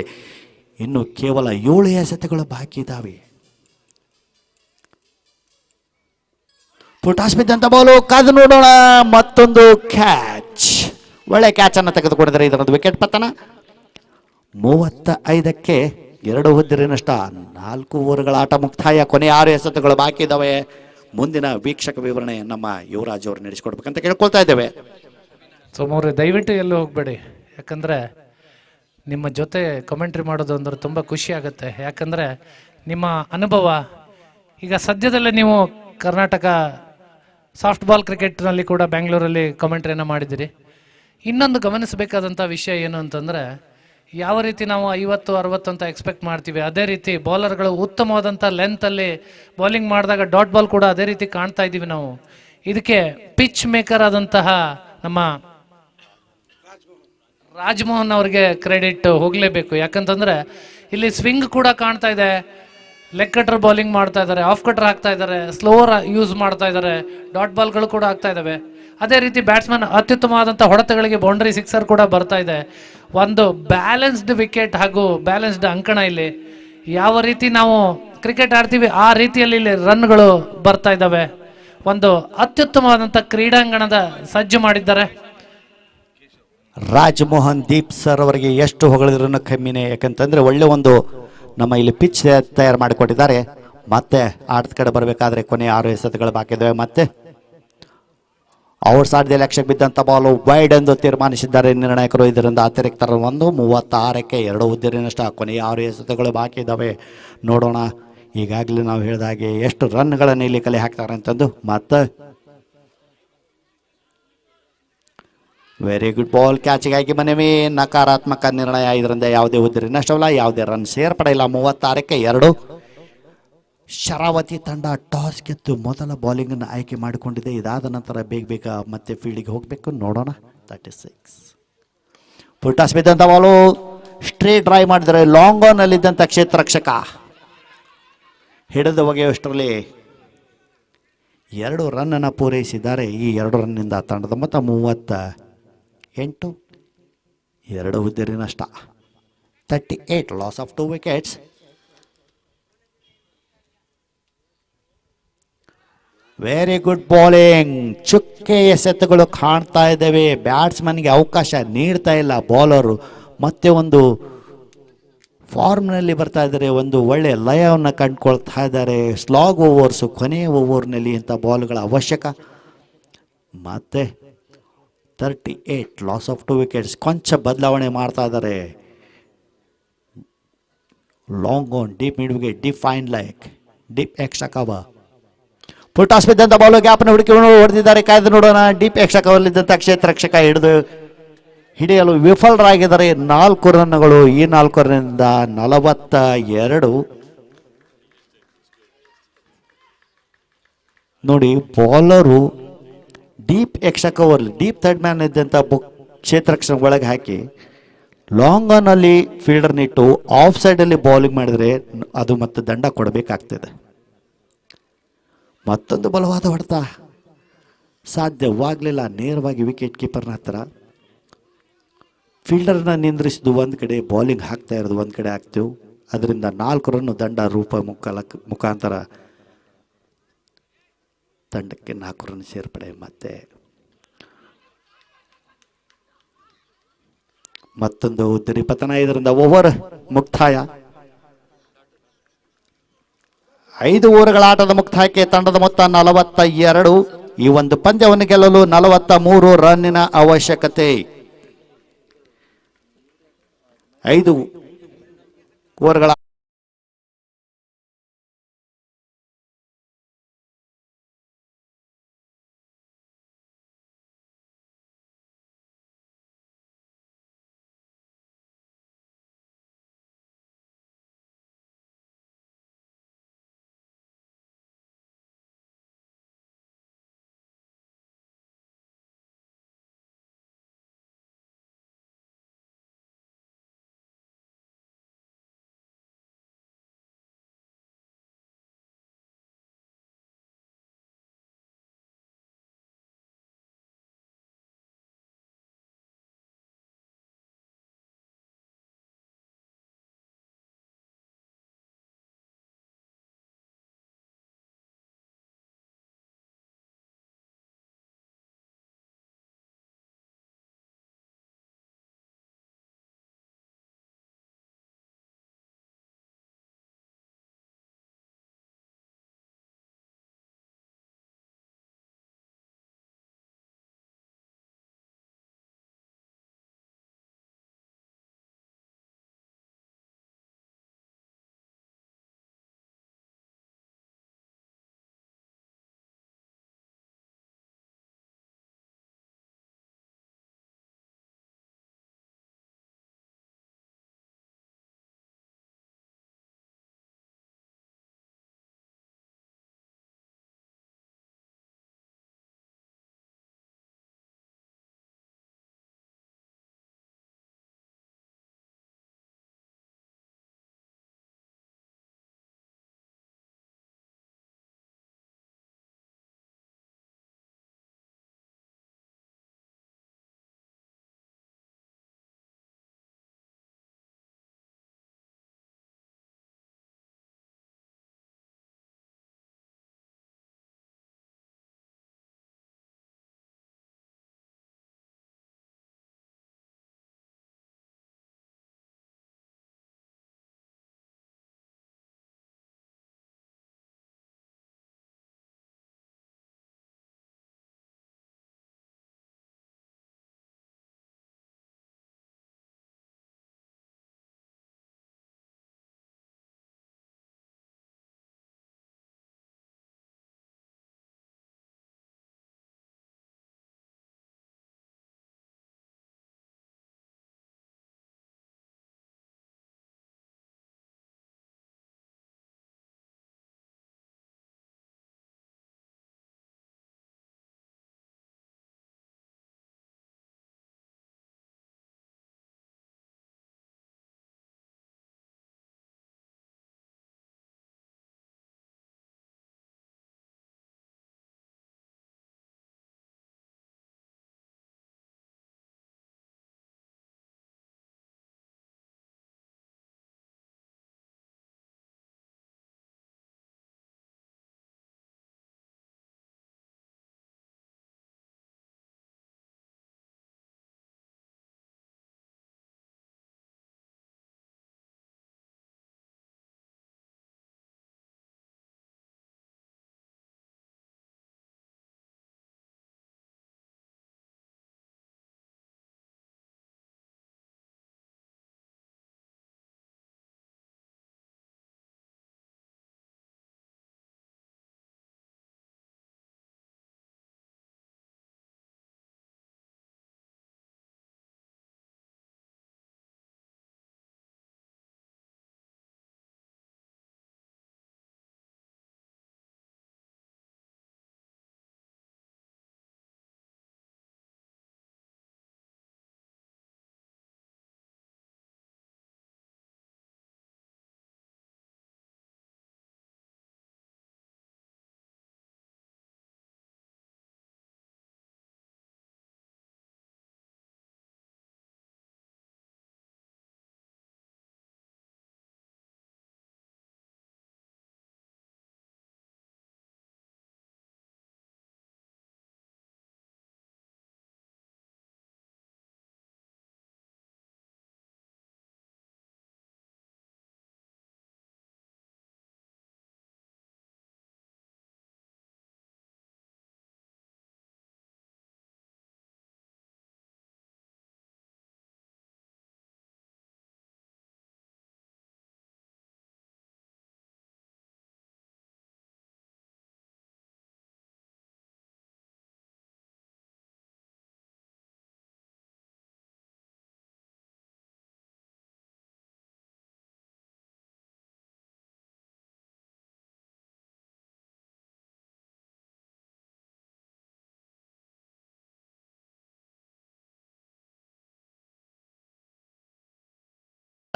ಇನ್ನು ಕೇವಲ 7 ಎಸೆತಗಳು ಬಾಕಿ ಇದ್ದಾವೆ. ಫುಟಾಸ್ ಬಿದ್ದಂತ ಬಾಲು, ಕಾದು ನೋಡೋಣ. ಮತ್ತೊಂದು ಕ್ಯಾಚ್, ಒಳ್ಳೆ ಕ್ಯಾಚ್ ಅನ್ನು ತೆಗೆದುಕೊಂಡಿದ್ದಾರೆ. ಇದರದ್ದು ವಿಕೆಟ್ ಪತನ. 35ಕ್ಕೆ 2 ಹುದ್ದಿರ ನಷ್ಟ. 4 ಓವರ್ಗಳ ಆಟ ಮುಕ್ತಾಯ. ಕೊನೆ 6 ಎಸೆತಗಳು ಬಾಕಿ ಇದ್ದಾವೆ. ಮುಂದಿನ ವೀಕ್ಷಕ ವಿವರಣೆ ನಮ್ಮ ಯುವರಾಜ್ ಅವರು ನಡೆಸಿಕೊಡ್ಬೇಕಂತ ಕೇಳ್ಕೊಳ್ತಾ ಇದ್ದೇವೆ. ಸೋಮವಾರ ದಯವಿಟ್ಟು ಎಲ್ಲೂ ಹೋಗಬೇಡಿ, ಯಾಕಂದರೆ ನಿಮ್ಮ ಜೊತೆ ಕಮೆಂಟ್ರಿ ಮಾಡೋದು ಅಂದ್ರೆ ತುಂಬ ಖುಷಿ ಆಗುತ್ತೆ. ಯಾಕಂದರೆ ನಿಮ್ಮ ಅನುಭವ, ಈಗ ಸದ್ಯದಲ್ಲೇ ನೀವು ಕರ್ನಾಟಕ ಸಾಫ್ಟ್ ಬಾಲ್ ಕ್ರಿಕೆಟ್ನಲ್ಲಿ ಕೂಡ ಬ್ಯಾಂಗ್ಳೂರಲ್ಲಿ ಕಮೆಂಟ್ರಿಯನ್ನು ಮಾಡಿದ್ದೀರಿ. ಇನ್ನೊಂದು ಗಮನಿಸಬೇಕಾದಂಥ ವಿಷಯ ಏನು ಅಂತಂದರೆ, ಯಾವ ರೀತಿ ನಾವು 50-60 ಅಂತ ಎಕ್ಸ್ಪೆಕ್ಟ್ ಮಾಡ್ತೀವಿ, ಅದೇ ರೀತಿ ಬೌಲರ್ಗಳು ಉತ್ತಮವಾದಂಥ ಲೆಂತಲ್ಲಿ ಬೌಲಿಂಗ್ ಮಾಡಿದಾಗ ಡಾಟ್ ಬಾಲ್ ಕೂಡ ಅದೇ ರೀತಿ ಕಾಣ್ತಾ ಇದ್ದೀವಿ ನಾವು. ಇದಕ್ಕೆ ಪಿಚ್ ಮೇಕರ್ ಆದಂತಹ ನಮ್ಮ ರಾಜ್ಮೋಹನ್ ಅವ್ರಿಗೆ ಕ್ರೆಡಿಟ್ ಹೋಗಲೇಬೇಕು. ಯಾಕಂತಂದರೆ ಇಲ್ಲಿ ಸ್ವಿಂಗ್ ಕೂಡ ಕಾಣ್ತಾ ಇದೆ, ಲೆಗ್ ಕಟರ್ ಬೌಲಿಂಗ್ ಮಾಡ್ತಾ ಇದ್ದಾರೆ, ಆಫ್ ಕಟರ್ ಹಾಕ್ತಾ ಇದ್ದಾರೆ, ಸ್ಲೋವರ್ ಯೂಸ್ ಮಾಡ್ತಾ ಇದ್ದಾರೆ, ಡಾಟ್ ಬಾಲ್ಗಳು ಕೂಡ ಆಗ್ತಾ ಇದ್ದಾವೆ. ಅದೇ ರೀತಿ ಬ್ಯಾಟ್ಸ್ಮನ್ ಅತ್ಯುತ್ತಮವಾದಂಥ ಹೊಡೆತಗಳಿಗೆ ಬೌಂಡ್ರಿ ಸಿಕ್ಸರ್ ಕೂಡ ಬರ್ತಾ ಇದೆ. ಒಂದು ಬ್ಯಾಲೆನ್ಸ್ಡ್ ವಿಕೆಟ್ ಹಾಗೂ ಬ್ಯಾಲೆನ್ಸ್ಡ್ ಅಂಕಣ. ಇಲ್ಲಿ ಯಾವ ರೀತಿ ನಾವು ಕ್ರಿಕೆಟ್ ಆಡ್ತೀವಿ ಆ ರೀತಿಯಲ್ಲಿ ಇಲ್ಲಿ ರನ್ಗಳು ಬರ್ತಾ ಇದ್ದಾವೆ. ಒಂದು ಅತ್ಯುತ್ತಮವಾದಂಥ ಕ್ರೀಡಾಂಗಣದ ಸಜ್ಜು ಮಾಡಿದ್ದಾರೆ. ರಾಜ್ಮೋಹನ್ ದೀಪ್ ಸರ್ ಅವರಿಗೆ ಎಷ್ಟು ಹೊಗಳಿದ್ರೂ ಕಮ್ಮಿನೇ. ಯಾಕಂತಂದರೆ ಒಳ್ಳೆ ಒಂದು ನಮ್ಮ ಇಲ್ಲಿ ಪಿಚ್ ತಯಾರು ಮಾಡಿಕೊಟ್ಟಿದ್ದಾರೆ. ಮತ್ತೆ ಆಟದ ಕಡೆ ಬರಬೇಕಾದ್ರೆ ಕೊನೆ 6 ಎಸೆತಗಳು ಬಾಕಿ ಇದ್ದಾವೆ. ಮತ್ತೆ ಔಟ್ ಸೈಡ್ ಲಕ್ಷ್ಯಕ್ಕೆ ಬಿದ್ದಂಥ ಬಾಲು ವೈಡ್ ಎಂದು ತೀರ್ಮಾನಿಸಿದ್ದಾರೆ ನಿರ್ಣಾಯಕರು. ಇದರಿಂದ ಅತಿರಿಕ್ತ 36ಕ್ಕೆ 2 ಉದ್ದರಿನಷ್ಟ. ಕೊನೆ 6 ಎಸೆತಗಳು ಬಾಕಿ ಇದ್ದಾವೆ. ನೋಡೋಣ ಈಗಾಗಲೇ ನಾವು ಹೇಳಿದಾಗೆ ಎಷ್ಟು ರನ್ಗಳನ್ನು ಇಲ್ಲಿ ಕಲೆ ಹಾಕ್ತಾರೆ ಅಂತಂದು. ಮತ್ತೆ ವೆರಿ ಗುಡ್ ಬಾಲ್, ಕ್ಯಾಚಿಗಾಗಿ ಮನವಿ. ನಕಾರಾತ್ಮಕ ನಿರ್ಣಯ. ಇದರಿಂದ ಯಾವುದೇ ಉದ್ದರಿ ನಷ್ಟವಲ್ಲ, ಯಾವುದೇ ರನ್ ಸೇರ್ಪಡೆ ಇಲ್ಲ. 36ಕ್ಕೆ 2. ಶರಾವತಿ ತಂಡ ಟಾಸ್ ಗೆದ್ದು ಮೊದಲ ಬೌಲಿಂಗನ್ನು ಆಯ್ಕೆ ಮಾಡಿಕೊಂಡಿದೆ. ಇದಾದ ನಂತರ ಬೇಗ ಮತ್ತೆ ಫೀಲ್ಡಿಗೆ ಹೋಗಬೇಕು. ನೋಡೋಣ. 36 ಫುಲ್ ಟಾಸ್ ಬಿದ್ದಂಥ ಬಾಲು ಸ್ಟ್ರೇಟ್ ಡ್ರೈವ್ ಮಾಡಿದರೆ ಲಾಂಗ್ ಆನ್ನಲ್ಲಿದ್ದಂಥ ಕ್ಷೇತ್ರ ರಕ್ಷಕ ಹಿಡಿದು ಒಗೆಯುವಷ್ಟರಲ್ಲಿ 2 ರನ್ನನ್ನು ಪೂರೈಸಿದ್ದಾರೆ. ಈ 2 ರನ್ನಿಂದ ತಂಡದ ಮೊತ್ತ 38, 2 ಉದ್ದರಿ ನಷ್ಟ. 38 loss of 2 wickets. Very good bowling. ಚುಕ್ಕೆ ಎಸೆತಗಳು ಕಾಣ್ತಾ ಇದ್ದೇವೆ. ಬ್ಯಾಟ್ಸ್ಮನ್ಗೆ ಅವಕಾಶ ನೀಡ್ತಾ ಇಲ್ಲ ಬೌಲರು. ಮತ್ತೆ ಒಂದು ಫಾರ್ಮ್ನಲ್ಲಿ ಬರ್ತಾ ಇದ್ದಾರೆ, ಒಂದು ಒಳ್ಳೆಯ ಲಯವನ್ನು ಕಂಡುಕೊಳ್ತಾ ಇದ್ದಾರೆ. ಸ್ಲಾಗ್ ಓವರ್ಸು, ಕೊನೆಯ ಓವರ್ನಲ್ಲಿ ಇಂಥ ಬಾಲ್ಗಳ ಅವಶ್ಯಕ. ಮತ್ತೆ 38 ಲಾಸ್ ಆಫ್ 2 ವಿಕೆಟ್ಸ್. ಕೊಂಚ ಬದಲಾವಣೆ ಮಾಡ್ತಾ ಇದ್ದಾರೆ. Long on, deep mid wicket, deep fine leg, deep extra cover. Full toss ಬಿದ್ದಂಥ ಬಾಲು ಗ್ಯಾಪ್ನ ಹುಡುಕಿ ಹೊಡೆದಿದ್ದಾರೆ. ಕಾಯ್ದು ನೋಡೋಣ. ಡೀಪ್ ಎಕ್ಸ್ಟ್ರಾ ಕವರ್ಲಿದ್ದಂಥ ಕ್ಷೇತ್ರ ರಕ್ಷಕ ಹಿಡಿಯಲು ವಿಫಲರಾಗಿದ್ದಾರೆ. 4 ರನ್ಗಳು. ಈ 4 ರನ್ನಿಂದ 42. ನೋಡಿ, bowler deep extra cover, deep third man ಇದ್ದಂಥ ಕ್ಷೇತ್ರ ರಕ್ಷಕ ಒಳಗೆ ಹಾಕಿ ಲಾಂಗ್ ಆನಲ್ಲಿ ಫೀಲ್ಡರ್ನಿಟ್ಟು ಆಫ್ ಸೈಡಲ್ಲಿ ಬೌಲಿಂಗ್ ಮಾಡಿದರೆ ಅದು ಮತ್ತೆ ದಂಡ ಕೊಡಬೇಕಾಗ್ತದೆ. ಮತ್ತೊಂದು ಬಲವಾದ ಹೊಡೆತ ಸಾಧ್ಯವಾಗಲಿಲ್ಲ. ನೇರವಾಗಿ ವಿಕೆಟ್ ಕೀಪರ್ನ ಹತ್ರ. ಫೀಲ್ಡರ್ನ ನಿಂದ್ರಿಸಿದ್ದು ಒಂದು ಕಡೆ, ಬೌಲಿಂಗ್ ಹಾಕ್ತಾ ಇರೋದು ಒಂದು ಕಡೆ ಆಗ್ತೀವಿ. ಅದರಿಂದ 4 ರನ್ನು ದಂಡ ರೂಪ ಮುಖಾಂತರ ತಂಡಕ್ಕೆ 4 ರನ್ ಸೇರ್ಪಡೆ. ಮತ್ತೊಂದು ಉದ್ದರಿ ಪತನ. ಇದರಿಂದ ಓವರ್ ಮುಕ್ತಾಯ. 5 ಓವರ್ಗಳ ಆಟದ ಮುಕ್ತಾಯಕ್ಕೆ ತಂಡದ ಮೊತ್ತ 42. ಈ ಒಂದು ಪಂದ್ಯವನ್ನು ಗೆಲ್ಲಲು 43 ರನ್ನಿನ ಅವಶ್ಯಕತೆ. 5 ಓವರ್ಗಳ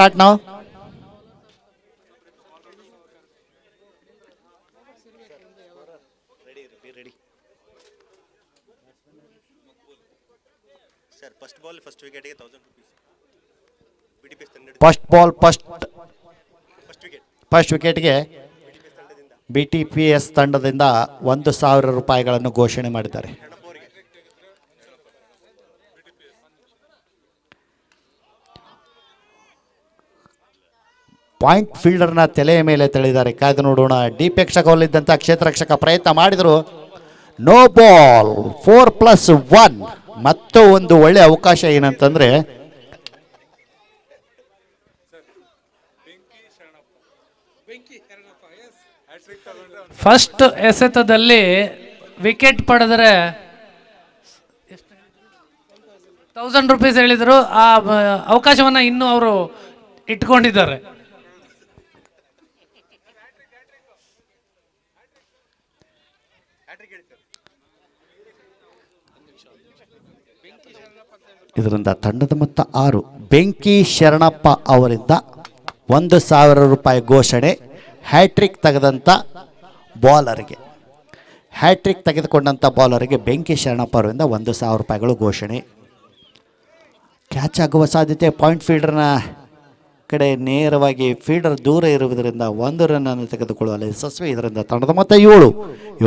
ಸ್ಟಾರ್ಟ್ ನಾವು. ಫಸ್ಟ್ ಬಾಲ್ ಫಸ್ಟ್ ವಿಕೆಟ್ಗೆ BTPS ತಂಡದಿಂದ 1,000 ರೂಪಾಯಿಗಳನ್ನು ಘೋಷಣೆ ಮಾಡಿದ್ದಾರೆ. ಪಾಯಿಂಟ್ ಫೀಲ್ಡರ್ನ ತಲೆಯ ಮೇಲೆ ತಳ್ಳಿದ್ದಾರೆ. ಕಾಯ್ದು ನೋಡೋಣ. ಡೀಪ್ ರಕ್ಷಕವಲ್ಲಿದ್ದಂಥ ಕ್ಷೇತ್ರ ರಕ್ಷಕ ಪ್ರಯತ್ನ ಮಾಡಿದರು. No ball. 4+1. ಮತ್ತು ಒಂದು ಒಳ್ಳೆ ಅವಕಾಶ ಏನಂತಂದ್ರೆ ಫಸ್ಟ್ ಎಸೆತದಲ್ಲಿ ವಿಕೆಟ್ ಪಡೆದರೆ 1000 ರೂಪೀಸ್ ಹೇಳಿದರು. ಆ ಅವಕಾಶವನ್ನ ಇನ್ನೂ ಅವರು ಇಟ್ಕೊಂಡಿದ್ದಾರೆ. ಇದರಿಂದ ತಂಡದ ಮೊತ್ತ 6. ಬೆಂಕಿ ಶರಣಪ್ಪ ಅವರಿಂದ 1,000 ರೂಪಾಯಿ ಘೋಷಣೆ. ಹ್ಯಾಟ್ರಿಕ್ ತೆಗೆದಂಥ ಬಾಲರ್ಗೆ, ಹ್ಯಾಟ್ರಿಕ್ ತೆಗೆದುಕೊಂಡಂಥ ಬಾಲರ್ಗೆ ಬೆಂಕಿ ಶರಣಪ್ಪ ಅವರಿಂದ 1,000 ರೂಪಾಯಿಗಳು ಘೋಷಣೆ. ಕ್ಯಾಚ್ ಆಗುವ ಸಾಧ್ಯತೆ ಪಾಯಿಂಟ್ ಫೀಲ್ಡರ್ನ ಕಡೆ ನೇರವಾಗಿ ಫೀಲ್ಡರ್ ದೂರ ಇರುವುದರಿಂದ 1 ರನ್ನನ್ನು ತೆಗೆದುಕೊಳ್ಳುವಲ್ಲಿ ಯಶಸ್ವಿ. ಇದರಿಂದ ತಂಡದ ಮೊತ್ತ 7.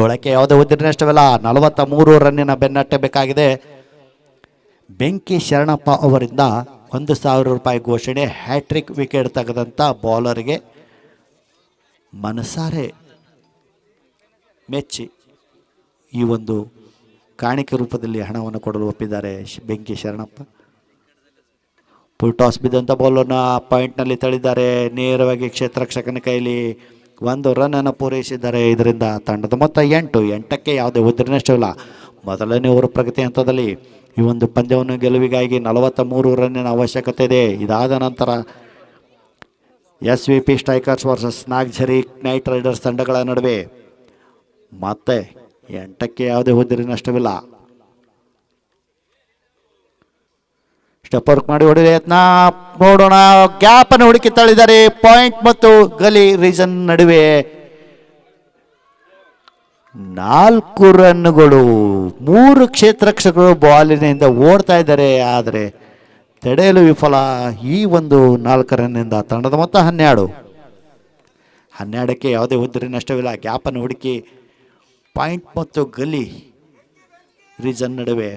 7ಕ್ಕೆ ಯಾವುದೇ ಉದ್ದಿನ ನಷ್ಟವಿಲ್ಲ. 43 ರನ್ನಿನ ಬೆನ್ನಟ್ಟಬೇಕಾಗಿದೆ. ಬೆಂಕಿ ಶರಣಪ್ಪ ಅವರಿಂದ 1,000 ರೂಪಾಯಿ ಘೋಷಣೆ. ಹ್ಯಾಟ್ರಿಕ್ ವಿಕೆಟ್ ತೆಗೆದಂಥ ಬಾಲರ್ಗೆ ಮನಸಾರೆ ಮೆಚ್ಚಿ ಈ ಒಂದು ಕಾಣಿಕೆ ರೂಪದಲ್ಲಿ ಹಣವನ್ನು ಕೊಡಲು ಒಪ್ಪಿದ್ದಾರೆ ಬೆಂಕಿ ಶರಣಪ್ಪ. ಫುಲ್ ಟಾಸ್ ಬಿದ್ದಂಥ ಬಾಲನ್ನು ಪಾಯಿಂಟ್ನಲ್ಲಿ ತಳ್ಳಿದ್ದಾರೆ. ನೇರವಾಗಿ ಕ್ಷೇತ್ರರಕ್ಷಕನ ಕೈಲಿ 1 ರನ್ನನ್ನು ಪೂರೈಸಿದ್ದಾರೆ. ಇದರಿಂದ ತಂಡದ ಮೊತ್ತ 8. 8ಕ್ಕೆ ಯಾವುದೇ ಉದ್ದಿನ ನಷ್ಟವಿಲ್ಲ. ಮೊದಲನೇ ಓವರ್ ಪ್ರಗತಿ ಹಂತದಲ್ಲಿ ಈ ಒಂದು ಪಂದ್ಯವನ್ನು ಗೆಲುವಿಗಾಗಿ 43 ರನ್ನಿನ ಅವಶ್ಯಕತೆ ಇದೆ. ಇದಾದ ನಂತರ SVP strikers versus Nagzari knight riders ತಂಡಗಳ ನಡುವೆ ಮತ್ತೆ 8ಕ್ಕೆ ಯಾವುದೇ ಉದ್ದಿನ ನಷ್ಟವಿಲ್ಲ. ಸ್ಟೆಪ್ ವರ್ಕ್ ಮಾಡಿ ಹೊಡೆದ ಯತ್ನ ನೋಡೋಣ. ಗ್ಯಾಪ್ ಅನ್ನು ಹುಡುಕಿ ತಳ್ಳಿದ್ದಾರೆ. ಪಾಯಿಂಟ್ ಮತ್ತು ಗಲಿ ರೀಸನ್ ನಡುವೆ 4 ರನ್ನುಗಳು. 3 ಕ್ಷೇತ್ರರಕ್ಷಕರು ಬಾಲಿನಿಂದ ಓಡ್ತಾ ಇದ್ದಾರೆ, ಆದರೆ ತಡೆಯಲು ವಿಫಲ. ಈ ಒಂದು 4 ರನ್ನಿಂದ ತಂಡದ ಮೊತ್ತ 12. 12ಕ್ಕೆ ಯಾವುದೇ ಉದ್ದಿನ ನಷ್ಟವಿಲ್ಲ. ಗ್ಯಾಪನ್ನು ಹುಡುಕಿ ಪಾಯಿಂಟ್ ಮತ್ತು ಗಲಿ ರೀಸನ್ ನಡುವೆ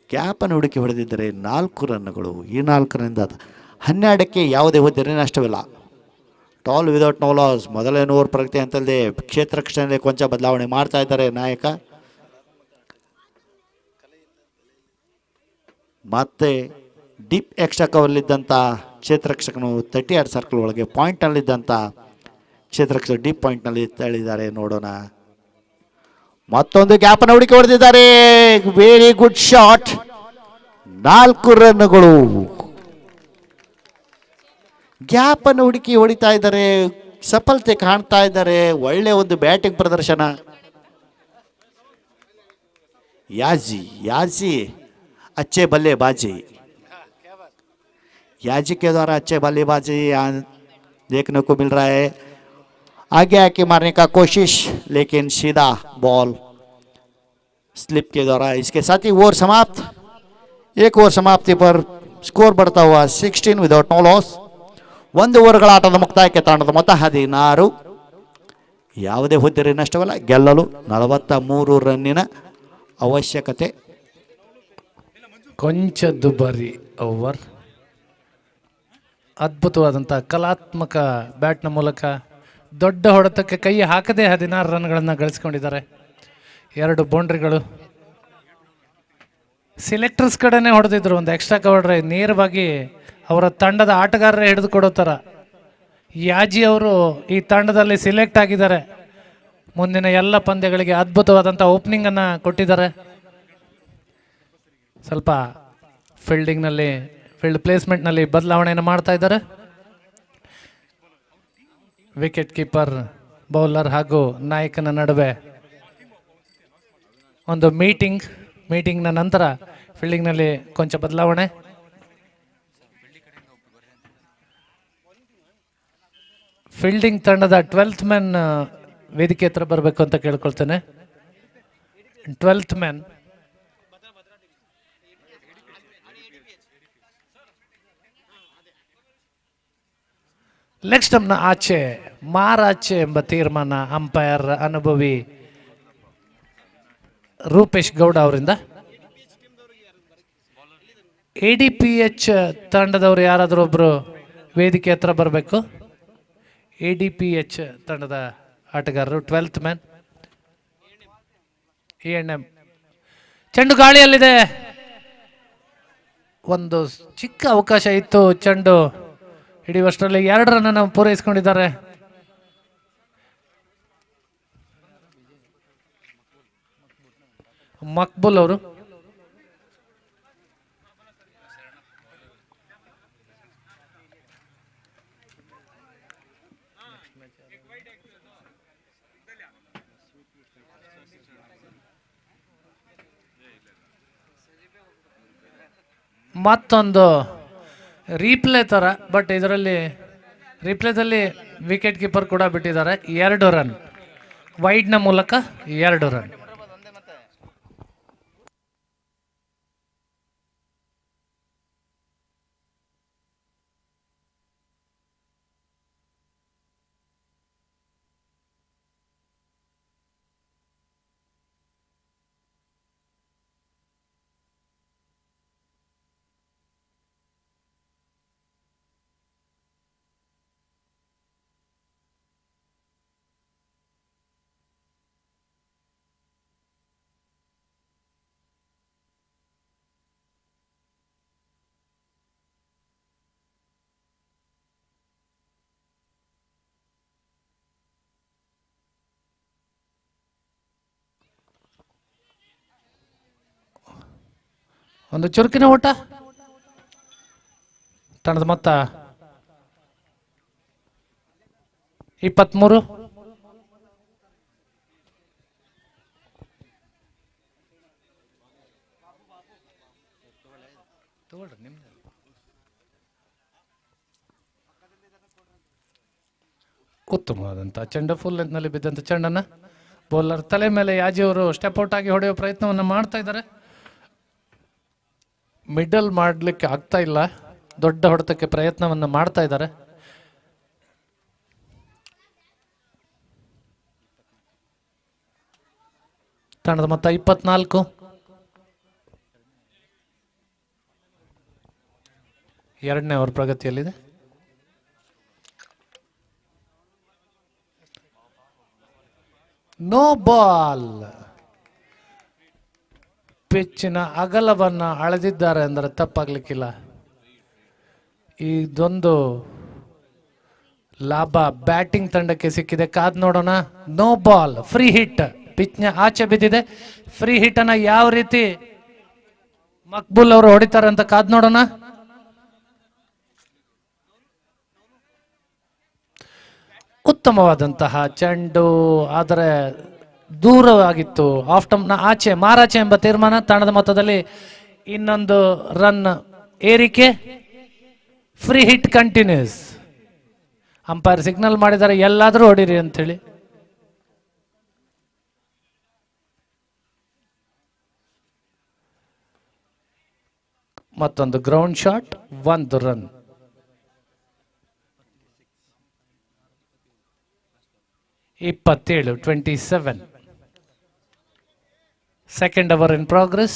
ಗ್ಯಾಪನ್ನು ಹುಡುಕಿ ಹೊಡೆದಿದ್ದರೆ 4 ರನ್ನುಗಳು. ಈ 4 ರನ್ನಿಂದ 12ಕ್ಕೆ ಯಾವುದೇ ಉದ್ದಿನ ನಷ್ಟವಿಲ್ಲ. Tall without no loss. ಮೊದಲನೇ ಓವರ್ ಪ್ರಗತಿ ಅಂತಲ್ಲದೆ ಕ್ಷೇತ್ರ ರಕ್ಷಣೆಯಲ್ಲಿ ಕೊಂಚ ಬದಲಾವಣೆ ಮಾಡ್ತಾ ಇದ್ದಾರೆ ನಾಯಕ. ಮತ್ತೆ ಡೀಪ್ ರಕ್ಷಕವಲ್ಲಿದ್ದಂಥ ಕ್ಷೇತ್ರರಕ್ಷಕನು 32 ಸರ್ಕಲ್ ಒಳಗೆ ಪಾಯಿಂಟ್ನಲ್ಲಿದ್ದಂಥ ಕ್ಷೇತ್ರರಕ್ಷಕ ಡೀಪ್ ಪಾಯಿಂಟ್ನಲ್ಲಿ ತಳ್ಳಿದ್ದಾರೆ. ನೋಡೋಣ. ಮತ್ತೊಂದು ಗ್ಯಾಪನ್ನು ಹುಡುಕಿ ಹೊಡೆದಿದ್ದಾರೆ. Very good shot. 4 ರನ್ನುಗಳು. ಗ್ಯಾಪನ್ನು ಹುಡುಕಿ ಹೊಡಿತಾ ಇದ್ದಾರೆ. ಸಫಲತೆ ಕಾಣ್ತಾ ಇದ್ದಾರೆ. ಒಳ್ಳೆ ಒಂದು ಬ್ಯಾಟಿಂಗ್ ಪ್ರದರ್ಶನ. याजी अच्छे बल्लेबाजी, याजी के द्वारा अच्छे बल्लेबाजी देखने को मिल रहा है। आगे आके मारने का कोशिश, लेकिन सीधा बॉल स्लिप के द्वारा। इसके साथ ही ओवर समाप्त। एक ओवर समाप्ति पर स्कोर बढ़ता हुआ 16 विदाउट नो लॉस। 1 ಓವರ್ಗಳ ಆಟದ ಮುಕ್ತಾಯಕ್ಕೆ ತಂಡದ ಮೊತ್ತ 16. ಯಾವುದೇ ಹುದ್ದೆರಿ ನಷ್ಟವಲ್ಲ. ಗೆಲ್ಲಲು 43 ರನ್ನಿನ ಅವಶ್ಯಕತೆ. ಕೊಂಚ ದುಬಾರಿ ಓವರ್. ಅದ್ಭುತವಾದಂಥ ಕಲಾತ್ಮಕ ಬ್ಯಾಟ್ನ ಮೂಲಕ ದೊಡ್ಡ ಹೊಡೆತಕ್ಕೆ ಕೈ ಹಾಕದೆ 16 ರನ್ಗಳನ್ನು ಗಳಿಸ್ಕೊಂಡಿದ್ದಾರೆ. 2 ಬೌಂಡ್ರಿಗಳು. ಸಿಲೆಕ್ಟರ್ಸ್ ಕಡೆನೇ ಹೊಡೆದಿದ್ರು. ಒಂದು ಎಕ್ಸ್ಟ್ರಾ ಕವರ್ ಡ್ರೈವ್ ನೇರವಾಗಿ ಅವರ ತಂಡದ ಆಟಗಾರರೇ ಹಿಡಿದುಕೊಡೋ ಥರ. ಯಾಜಿ ಅವರು ಈ ತಂಡದಲ್ಲಿ ಸಿಲೆಕ್ಟ್ ಆಗಿದ್ದಾರೆ. ಮುಂದಿನ ಎಲ್ಲ ಪಂದ್ಯಗಳಿಗೆ ಅದ್ಭುತವಾದಂಥ ಓಪನಿಂಗನ್ನು ಕೊಟ್ಟಿದ್ದಾರೆ. ಸ್ವಲ್ಪ ಫೀಲ್ಡಿಂಗ್ನಲ್ಲಿ, ಫೀಲ್ಡ್ ಪ್ಲೇಸ್ಮೆಂಟ್ನಲ್ಲಿ ಬದಲಾವಣೆಯನ್ನು ಮಾಡ್ತಾ ಇದ್ದಾರೆ. ವಿಕೆಟ್ ಕೀಪರ್, ಬೌಲರ್ ಹಾಗೂ ನಾಯಕನ ನಡುವೆ ಒಂದು ಮೀಟಿಂಗ್ನ ನಂತರ ಫೀಲ್ಡಿಂಗ್ನಲ್ಲಿ ಕೊಂಚ ಬದಲಾವಣೆ. ಫೀಲ್ಡಿಂಗ್ ತಂಡದ 12th ಮ್ಯಾನ್ ವೇದಿಕೆ ಹತ್ರ ಬರಬೇಕು ಅಂತ ಕೇಳ್ಕೊಳ್ತೇನೆ. 12th ಮ್ಯಾನ್ ಲೆಗ್ ಸ್ಟಂಪ್ನ ಆಚೆ ಮಾರಾಚೆ ಎಂಬ ತೀರ್ಮಾನ ಅಂಪೈರ್ ಅನುಭವಿ ರೂಪೇಶ್ ಗೌಡ ಅವರಿಂದ. ADPH ತಂಡದವರು ಯಾರಾದರೂ ಒಬ್ಬರು ವೇದಿಕೆ ಹತ್ರ ಬರಬೇಕು. ADPH ತಂಡದ ಆಟಗಾರರು 12th ಮ್ಯಾನ್. A&M ಚೆಂಡು ಗಾಳಿಯಲ್ಲಿದೆ. ಒಂದು ಚಿಕ್ಕ ಅವಕಾಶ ಇತ್ತು, ಚೆಂಡು ಹಿಡಿಯುವಷ್ಟರಲ್ಲಿ 2 ರನ್ ಪೂರೈಸಿಕೊಂಡಿದ್ದಾರೆ. ಮಕ್ಬುಲ್ ಅವರು ಮತ್ತೊಂದು ರೀಪ್ಲೇ ಥರ, ಬಟ್ ಇದರಲ್ಲಿ ರೀಪ್ಲೇದಲ್ಲಿ ವಿಕೆಟ್ ಕೀಪರ್ ಕೂಡ ಬಿಟ್ಟಿದ್ದಾರೆ. 2 ರನ್ ವೈಡ್ನ ಮೂಲಕ 2 ರನ್. ಒಂದು ಚುರುಕಿನ ಓಟ. ತಂಡದ ಮೊತ್ತ 23. ಉತ್ತಮವಾದಂಥ ಚೆಂಡು, ಫುಲ್ ಲೆಂತ್ನಲ್ಲಿ ಬಿದ್ದಂಥ ಚೆಂಡನ್ನು ಬೌಲರ್ ತಲೆ ಮೇಲೆ ಯಾಜಿಯವರು ಸ್ಟೆಪ್ ಔಟ್ ಆಗಿ ಹೊಡೆಯುವ ಪ್ರಯತ್ನವನ್ನು ಮಾಡ್ತಾ ಇದ್ದಾರೆ. ಮಿಡಲ್ ಮಾಡಲಿಕ್ಕೆ ಆಗ್ತಾ ಇಲ್ಲ, ದೊಡ್ಡ ಹೊಡೆತಕ್ಕೆ ಪ್ರಯತ್ನವನ್ನು ಮಾಡ್ತಾ ಇದ್ದಾರೆ. ತಂಡದ ಮೊತ್ತ 24. ಎರಡನೇ ಓವರ್ ಪ್ರಗತಿಯಲ್ಲಿದೆ. No ball. ಪಿಚ್ಚಿನ ಅಗಲವನ್ನು ಅಳೆದಿದ್ದಾರೆ ಅಂದರೆ ತಪ್ಪಾಗ್ಲಿಕ್ಕಿಲ್ಲ. ಇದೊಂದು ಲಾಭ ಬ್ಯಾಟಿಂಗ್ ತಂಡಕ್ಕೆ ಸಿಕ್ಕಿದೆ. ಕಾದ್ ನೋಡೋಣ. No ball, free hit. ಪಿಚ್ನ ಆಚೆ ಬಿದ್ದಿದೆ. ಫ್ರೀ ಹಿಟ್ ಅನ್ನ ಯಾವ ರೀತಿ ಮಕ್ಬುಲ್ ಅವರು ಹೊಡಿತಾರೆ ಅಂತ ಕಾದ್ ನೋಡೋಣ. ಉತ್ತಮವಾದಂತಹ ಚೆಂಡು, ಆದರೆ ದೂರವಾಗಿತ್ತು. ಆಫ್ ಸ್ಟಂಪ್ನ ಆಚೆ ಮಾರಾಚೆ ಎಂಬ ತೀರ್ಮಾನ. ತಂಡದ ಮೊತ್ತದಲ್ಲಿ ಇನ್ನೊಂದು ರನ್ ಏರಿಕೆ. Free hit continues. Umpire signal ಮಾಡಿದ್ದಾರೆ, ಎಲ್ಲಾದರೂ ಹೊಡಿರಿ ಅಂತೇಳಿ. ಮತ್ತೊಂದು ground shot, 1 run. (27) 27. Second over in progress.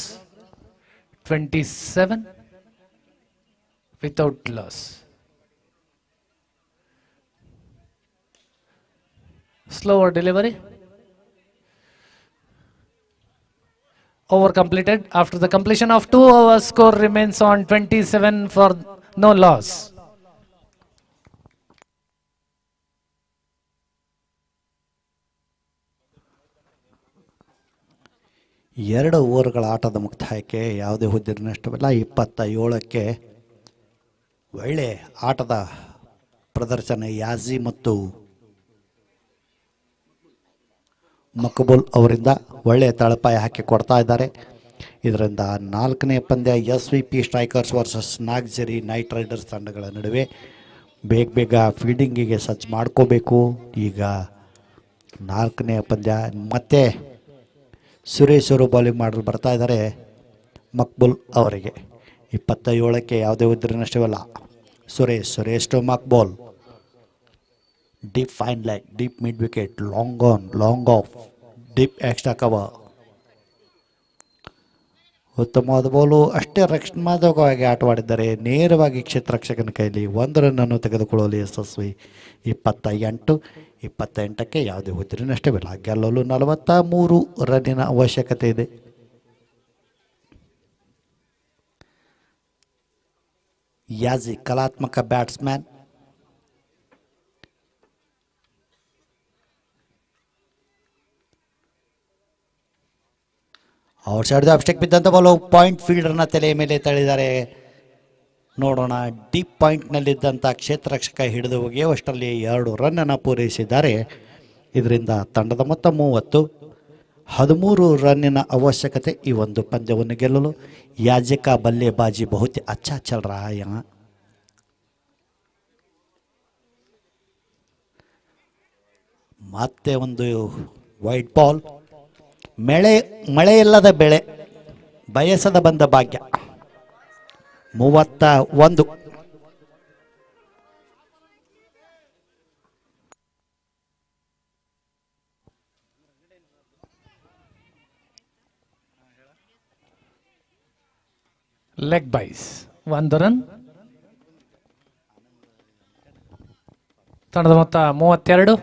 27 without loss. Slower delivery. Over completed. After the completion of 2 overs, score remains on 27 for no loss. ಎರಡು ಓವರ್ಗಳ ಆಟದ ಮುಕ್ತಾಯಕ್ಕೆ ಯಾವುದೇ ಹುದ್ದಿನ ನಷ್ಟವಿಲ್ಲ. 27ಕ್ಕೆ ಒಳ್ಳೆ ಆಟದ ಪ್ರದರ್ಶನ ಯಾಜಿ ಮತ್ತು ಮಕ್ಬುಲ್ ಅವರಿಂದ ಒಳ್ಳೆಯ ತಳಪಾಯ ಹಾಕಿ ಕೊಡ್ತಾ ಇದ್ದಾರೆ. ಇದರಿಂದ 4ನೇ ಪಂದ್ಯ SVP strikers versus Nagzari knight riders ತಂಡಗಳ ನಡುವೆ ಬೇಗ ಬೇಗ ಫೀಲ್ಡಿಂಗಿಗೆ ಸಜ್ಜು ಮಾಡ್ಕೋಬೇಕು. ಈಗ 4ನೇ ಪಂದ್ಯ ಮತ್ತೆ ಸುರೇಶ್ ಅವರು ಬೌಲಿಂಗ್ ಮಾಡಲು ಬರ್ತಾ ಇದ್ದಾರೆ. ಮಕ್ಬುಲ್ ಅವರಿಗೆ 27ಕ್ಕೆ ಯಾವುದೇ ಉದ್ರಿ ನಷ್ಟವಿಲ್ಲ. Suresh to Maqbool, deep fine leg, deep mid wicket, long on, long off, deep extra cover. ಉತ್ತಮವಾದ ಬೋಲು, ಅಷ್ಟೇ ರಕ್ಷಣಾತ್ಮಕವಾಗಿ ಆಟವಾಡಿದ್ದಾರೆ. ನೇರವಾಗಿ ಕ್ಷೇತ್ರರಕ್ಷಕನ ಕೈಲಿ 1 ರನ್ನನ್ನು ತೆಗೆದುಕೊಳ್ಳಲು ಯಶಸ್ವಿ. 28ಕ್ಕೆ ಯಾವುದೇ ಉದ್ರಿ ನಷ್ಟವಿಲ್ಲ. ಗೆಲ್ಲಲು 43 ರನ್ನಿನ ಅವಶ್ಯಕತೆ ಇದೆ. ಯಾಜಿ ಕಲಾತ್ಮಕ batsman. Outside the off stump ಬಿದ್ದಂಥ ಬಾಲು ಪಾಯಿಂಟ್ ಫೀಲ್ಡರ್ನ ತಲೆಯ ಮೇಲೆ ತಳ್ಳಿದ್ದಾರೆ. ನೋಡೋಣ, ಡೀಪ್ ಪಾಯಿಂಟ್ನಲ್ಲಿದ್ದಂಥ ಕ್ಷೇತ್ರರಕ್ಷಕ ಹಿಡಿದು ಒಗೆಯುವಷ್ಟರಲ್ಲಿ 2 ರನ್ನನ್ನು ಪೂರೈಸಿದ್ದಾರೆ. ಇದರಿಂದ ತಂಡದ ಮೊತ್ತ 30. 13 ರನ್ನಿನ ಅವಶ್ಯಕತೆ ಈ ಒಂದು ಪಂದ್ಯವನ್ನು ಗೆಲ್ಲಲು. ಯಾಜಕ ಬಲ್ಲೆಬಾಜಿ ಬಹುತೇ ಅಚ್ಚಾ ಚಲ್ ರಹಾ ಹೈ ಯಹಾಂ. ಮತ್ತೆ ಒಂದು ವೈಟ್ ಬಾಲ್. ಮಳೆಯಿಲ್ಲದ ಬೆಳೆ, ಬಯಸದ ಬಂದ ಭಾಗ್ಯ. 31. Leg byes 1 run. ತಂಡದ ಮೊತ್ತ 32.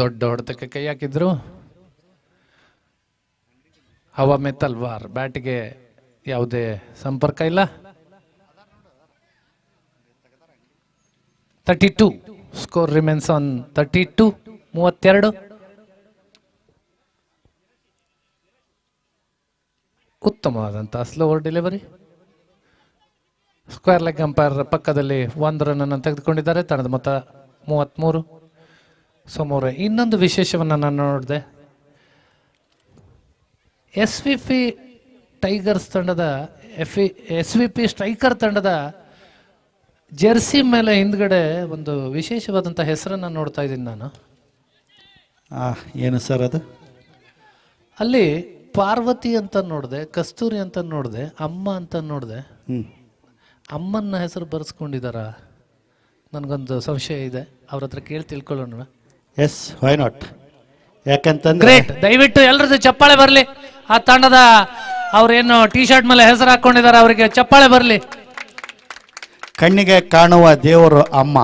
ದೊಡ್ಡ ಹೊಡೆತಕ್ಕೆ ಕೈ ಹಾಕಿದ್ರು. ಹವಾ ಮೇ ತಲ್ವಾರ್, ಬ್ಯಾಟಿಗೆ ಯಾವುದೇ ಸಂಪರ್ಕ ಇಲ್ಲ. 32 ಸ್ಕೋರ್ ರಿಮೇನ್ಸ್ ಆನ್ 32. 32. ಉತ್ತಮವಾದಂತಹ slow delivery. Square leg umpire ಪಕ್ಕದಲ್ಲಿ 1 ರನ್ನನ್ನು ತೆಗೆದುಕೊಂಡಿದ್ದಾರೆ. ತಂಡದ ಮೊತ್ತ 33. ಸೋಮವಾರ ಇನ್ನೊಂದು ವಿಶೇಷವನ್ನು ನಾನು ನೋಡಿದೆ. SVP ಟೈಗರ್ಸ್ ತಂಡದ SVP ಸ್ಟ್ರೈಕರ್ ತಂಡದ ಜೆರ್ಸಿ ಮೇಲೆ ಹಿಂದ್ಗಡೆ ಒಂದು ವಿಶೇಷವಾದಂಥ ಹೆಸರನ್ನು ನೋಡ್ತಾ ಇದ್ದೀನಿ ನಾನು. ಏನು ಸರ್ ಅದು? ಅಲ್ಲಿ ಪಾರ್ವತಿ ಅಂತ ನೋಡಿದೆ, ಕಸ್ತೂರಿ ಅಂತ ನೋಡಿದೆ, ಅಮ್ಮ ಅಂತ ನೋಡಿದೆ. ಅಮ್ಮನ ಹೆಸರು ಬರೆಸ್ಕೊಂಡಿದ್ದಾರ? ನನಗೊಂದು ಸಂಶಯ ಇದೆ, ಅವ್ರ ಹತ್ರ ಕೇಳಿ ತಿಳ್ಕೊಳ್ಳೋಣ. Yes, why not? ಯಾಕಂತಂದ್ರೆ ಗ್ರೇಟ್. ದಯವಿಟ್ಟು ಎಲ್ಲರದ್ದು ಚಪ್ಪಾಳೆ ಬರಲಿ. ಆ ತಂಡದ ಅವ್ರೇನು ಟಿ ಶರ್ಟ್ ಮೇಲೆ ಹೆಸರು ಹಾಕೊಂಡಿದ್ದಾರೆ, ಅವರಿಗೆ ಚಪ್ಪಾಳೆ ಬರಲಿ. ಕಣ್ಣಿಗೆ ಕಾಣುವ ದೇವರು ಅಮ್ಮ.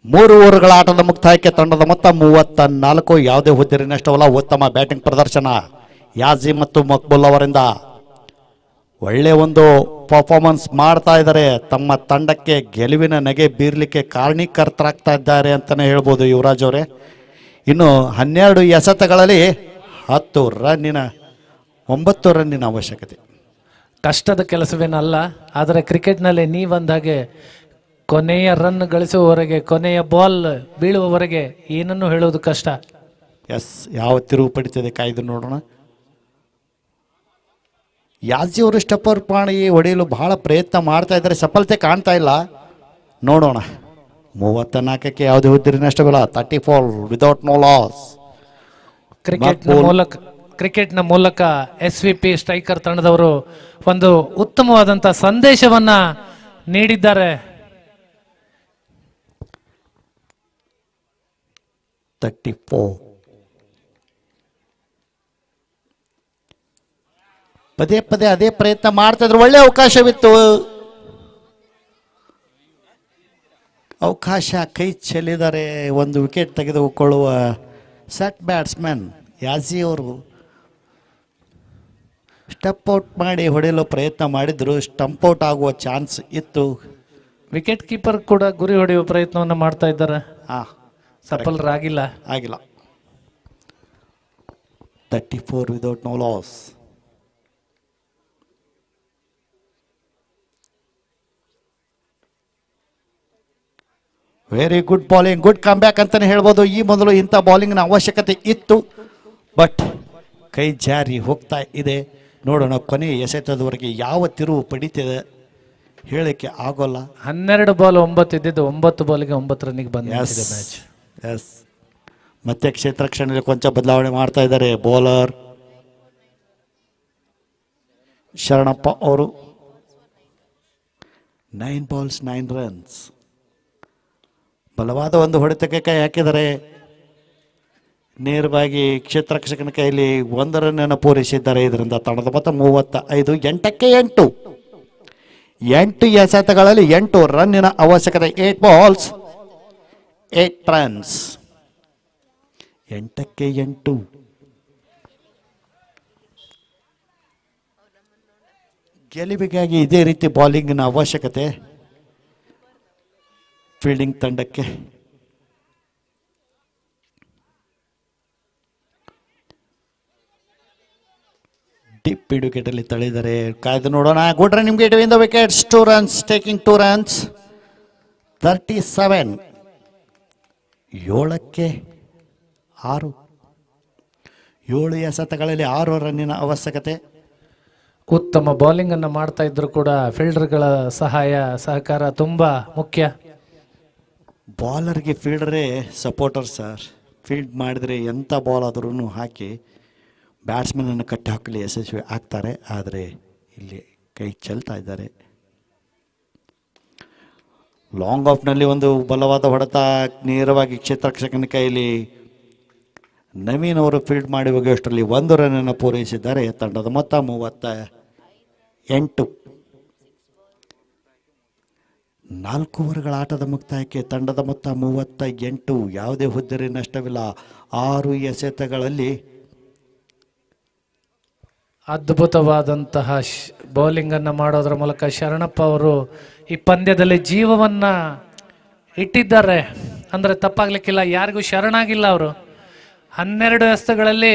ಮೂರು ಓವರ್ಗಳ ಆಟದ ಮುಕ್ತಾಯಕ್ಕೆ ತಂಡದ ಮೊತ್ತ 34. ಯಾವುದೇ ಹುದ್ದೆರಿ ನಷ್ಟವಲ್ಲ. ಉತ್ತಮ ಬ್ಯಾಟಿಂಗ್ ಪ್ರದರ್ಶನ ಯಾಜಿ ಮತ್ತು ಮಕ್ಬುಲ್ ಅವರಿಂದ. ಒಳ್ಳೆ ಒಂದು ಪರ್ಫಾರ್ಮೆನ್ಸ್ ಮಾಡ್ತಾ ಇದ್ದಾರೆ. ತಮ್ಮ ತಂಡಕ್ಕೆ ಗೆಲುವಿನ ನಗೆ ಬೀರ್ಲಿಕ್ಕೆ ಕಾರಣೀಕರ್ತರಾಗ್ತಾ ಇದ್ದಾರೆ ಅಂತಲೇ ಹೇಳ್ಬೋದು ಯುವರಾಜ್ ಅವರೇ. ಇನ್ನು 12 ಎಸೆತಗಳಲ್ಲಿ 9 ರನ್ನಿನ ಅವಶ್ಯಕತೆ. ಕಷ್ಟದ ಕೆಲಸವೇನಲ್ಲ, ಆದರೆ ಕ್ರಿಕೆಟ್ನಲ್ಲಿ ನೀವಂದಾಗೆ ಕೊನೆಯ ರನ್ ಗಳಿಸುವವರೆಗೆ, ಕೊನೆಯ ಬಾಲ್ ಬೀಳುವವರೆಗೆ ಏನನ್ನು ಹೇಳೋದು ಕಷ್ಟ. ಎಸ್, ಯಾವ ತಿರುವು ಪಡಿತದೆ ಕಾಯ್ದು ನೋಡೋಣ. ಯಾಜಿಯವರು ಸ್ಟೆಪ್ಪರ್ ಮಾಡಿ ಹೊಡೆಯಲು ಬಹಳ ಪ್ರಯತ್ನ ಮಾಡ್ತಾ ಇದ್ದಾರೆ, ಸಫಲತೆ ಕಾಣ್ತಾ ಇಲ್ಲ. ನೋಡೋಣ. 34ಕ್ಕೆ ಯಾವುದೇ ಹುದ್ದೆರಿ ನಷ್ಟವಿಲ್ಲ. 34 ವಿದೌಟ್ ನೋ ಲಾಸ್. ಕ್ರಿಕೆಟ್ನ ಮೂಲಕ SVP ಸ್ಟ್ರೈಕರ್ ತಂಡದವರು ಒಂದು ಉತ್ತಮವಾದಂಥ ಸಂದೇಶವನ್ನ ನೀಡಿದ್ದಾರೆ. 34. ಪದೇ ಪದೇ ಅದೇ ಪ್ರಯತ್ನ ಮಾಡ್ತಾ ಇದ್ರು. ಒಳ್ಳೆ ಅವಕಾಶವಿತ್ತು, ಅವಕಾಶ ಕೈ ಚೆಲ್ಲಿದ್ದಾರೆ. ಒಂದು ವಿಕೆಟ್ ತೆಗೆದುಕೊಳ್ಳುವ ಸೆಟ್ ಬ್ಯಾಟ್ಸ್ಮನ್ ಯಾಜಿಯವರು ಸ್ಟೆಪ್ ಔಟ್ ಮಾಡಿ ಹೊಡೆಯಲು ಪ್ರಯತ್ನ ಮಾಡಿದ್ರು. ಸ್ಟಂಪ್ ಔಟ್ ಆಗುವ ಚಾನ್ಸ್ ಇತ್ತು. ವಿಕೆಟ್ ಕೀಪರ್ ಕೂಡ ಗುರಿ ಹೊಡೆಯುವ ಪ್ರಯತ್ನವನ್ನು ಮಾಡ್ತಾ ಇದ್ದಾರೆ. ಸಫಲರಾಗಿಲ್ಲ. ಆಗಿಲ್ಲ. 34 without no loss. Very good bowling, good come back ಅಂತಲೇ ಹೇಳ್ಬೋದು. ಈ ಮೊದಲು ಇಂಥ ಬಾಲಿಂಗ್ನ ಅವಶ್ಯಕತೆ ಇತ್ತು, ಬಟ್ ಕೈ ಜಾರಿ ಹೋಗ್ತಾ ಇದೆ. ನೋಡೋಣ ಕೊನೆ ಎಸೆತದವರೆಗೆ ಯಾವ ತಿರುವು ಪಡಿತಿದೆ ಹೇಳಕ್ಕೆ ಆಗೋಲ್ಲ. 12 ಬಾಲ್ 9 ಇದ್ದಿದ್ದು 9 ಬಾಲ್ಗೆ 9 ರನ್ನಿಗೆ ಬಂದಿದೆ ಮ್ಯಾಚ್. ಎಸ್, ಮತ್ತೆ ಕ್ಷೇತ್ರ ರಕ್ಷಣೆಯಲ್ಲಿ ಕೊಂಚ ಬದಲಾವಣೆ ಮಾಡ್ತಾ ಇದ್ದಾರೆ ಬೌಲರ್ ಶರಣಪ್ಪ ಅವರು. 9 balls 9 runs. ಬಲವಾದ ಒಂದು ಹೊಡೆತಕ್ಕೆ ಕೈ ಹಾಕಿದರೆ ನೇರವಾಗಿ ಕ್ಷೇತ್ರ ರಕ್ಷಕನ ಕೈಯಲ್ಲಿ 1 ರನ್ ಪೂರೈಸಿದ್ದಾರೆ. ಇದರಿಂದ ತಂಡದ ಮೊತ್ತ 35. 8ಕ್ಕೆ 8. 8 ಎಸೆತಗಳಲ್ಲಿ 8 ರನ್ನಿನ ಅವಶ್ಯಕತೆ. 8 balls 8 runs. 8ಕ್ಕೆ 8. ಗೆಲುವಿಗಾಗಿ ಇದೇ ರೀತಿ ಬಾಲಿಂಗಿನ ಅವಶ್ಯಕತೆ ಫೀಲ್ಡಿಂಗ್ ತಂಡಕ್ಕೆ. ಡಿಪ್ ವಿಕೆಟಲ್ಲಿ ತಳಿದರೆ ಕಾಯ್ದು ನೋಡೋಣ. ಗುಡ್ ರನ್ ನಿಮ್ಗೆ in the wickets. 2 runs, taking 2 runs. 37. 7ಕ್ಕೆ 6. 7 ಎಸೆತಗಳಲ್ಲಿ 6 ರನ್ನಿನ ಅವಶ್ಯಕತೆ. ಉತ್ತಮ ಬೌಲಿಂಗ್ ಅನ್ನು ಮಾಡ್ತಾ ಇದ್ರು ಕೂಡ ಫೀಲ್ಡರ್ಗಳ ಸಹಕಾರ ತುಂಬಾ ಮುಖ್ಯ. ಬಾಲರ್ಗೆ ಫೀಲ್ಡರೇ ಸಪೋರ್ಟರ್ ಸರ್. ಫೀಲ್ಡ್ ಮಾಡಿದರೆ ಎಂಥ ಬಾಲ್ ಆದ್ರೂ ಹಾಕಿ ಬ್ಯಾಟ್ಸ್ಮನನ್ನು ಕಟ್ಟಿ ಹಾಕಲಿ ಯಶಸ್ವಿ ಆಗ್ತಾರೆ. ಆದರೆ ಇಲ್ಲಿ ಕೈ ಚೆಲ್ತಾ ಇದ್ದಾರೆ. ಲಾಂಗ್ ಆಫ್ನಲ್ಲಿ ಒಂದು ಬಲವಾದ ಹೊಡೆತ ನೇರವಾಗಿ ಕ್ಷೇತ್ರರಕ್ಷಕನ ಕೈಯಲ್ಲಿ ನವೀನ್ ಅವರು ಫೀಲ್ಡ್ ಮಾಡಿ ಹೋಗುವಷ್ಟರಲ್ಲಿ 1 ರನ್ನನ್ನು ಪೂರೈಸಿದ್ದಾರೆ. ತಂಡದ ಮೊತ್ತ 38. 4 ಓವರ್ಗಳ ಆಟದ ಮುಕ್ತಾಯಕ್ಕೆ ತಂಡದ ಮೊತ್ತ 38. ಯಾವುದೇ ಹುದ್ದೆರೆ ನಷ್ಟವಿಲ್ಲ. 6 ಎಸೆತಗಳಲ್ಲಿ ಅದ್ಭುತವಾದಂತಹ ಬೌಲಿಂಗ್ ಅನ್ನು ಮಾಡೋದ್ರ ಮೂಲಕ ಶರಣಪ್ಪ ಅವರು ಈ ಪಂದ್ಯದಲ್ಲಿ ಜೀವವನ್ನ ಇಟ್ಟಿದ್ದಾರೆ ಅಂದ್ರೆ ತಪ್ಪಾಗ್ಲಿಕ್ಕಿಲ್ಲ. ಯಾರಿಗೂ ಶರಣಾಗಿಲ್ಲ ಅವರು. 12 ಎಸೆತಗಳಲ್ಲಿ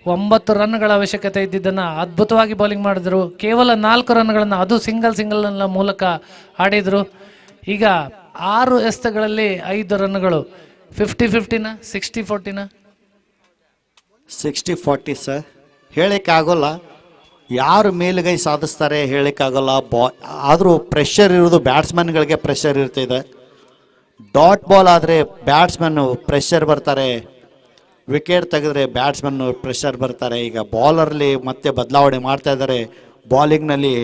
9 ರನ್ಗಳ ಅವಶ್ಯಕತೆ ಇದ್ದಿದ್ದನ್ನು ಅದ್ಭುತವಾಗಿ ಬೌಲಿಂಗ್ ಮಾಡಿದ್ರು. ಕೇವಲ 4 ರನ್ಗಳನ್ನು ಅದು ಸಿಂಗಲ್ ಮೂಲಕ ಆಡಿದ್ರು. ಈಗ 6 ಎಸೆತಗಳಲ್ಲಿ 5 ರನ್ಗಳು. 50-50ನ 60-40ನ 60-40 ಸರ್. ಹೇಳೋಕ್ಕಾಗೋಲ್ಲ ಯಾರು ಮೇಲುಗೈ ಸಾಧಿಸ್ತಾರೆ ಹೇಳೋಕ್ಕಾಗೋಲ್ಲ. ಆದರೂ ಪ್ರೆಷರ್ ಇರೋದು ಬ್ಯಾಟ್ಸ್ಮನ್ಗಳಿಗೆ ಪ್ರೆಷರ್ ಇರ್ತಿದೆ. ಡಾಟ್ ಬಾಲ್ ಆದರೆ ಬ್ಯಾಟ್ಸ್ಮನ್ನು ಪ್ರೆಷರ್ ಬರ್ತಾರೆ, ವಿಕೆಟ್ ತೆಗೆದ್ರೆ ಬ್ಯಾಟ್ಸ್ಮನ್ನು ಪ್ರೆಷರ್ ಬರ್ತಾರೆ. ಈಗ ಬಾಲರ್ಲಿ ಮತ್ತೆ ಬದಲಾವಣೆ ಮಾಡ್ತಾ ಇದ್ದಾರೆ ಬಾಲಿಂಗ್ನಲ್ಲಿ.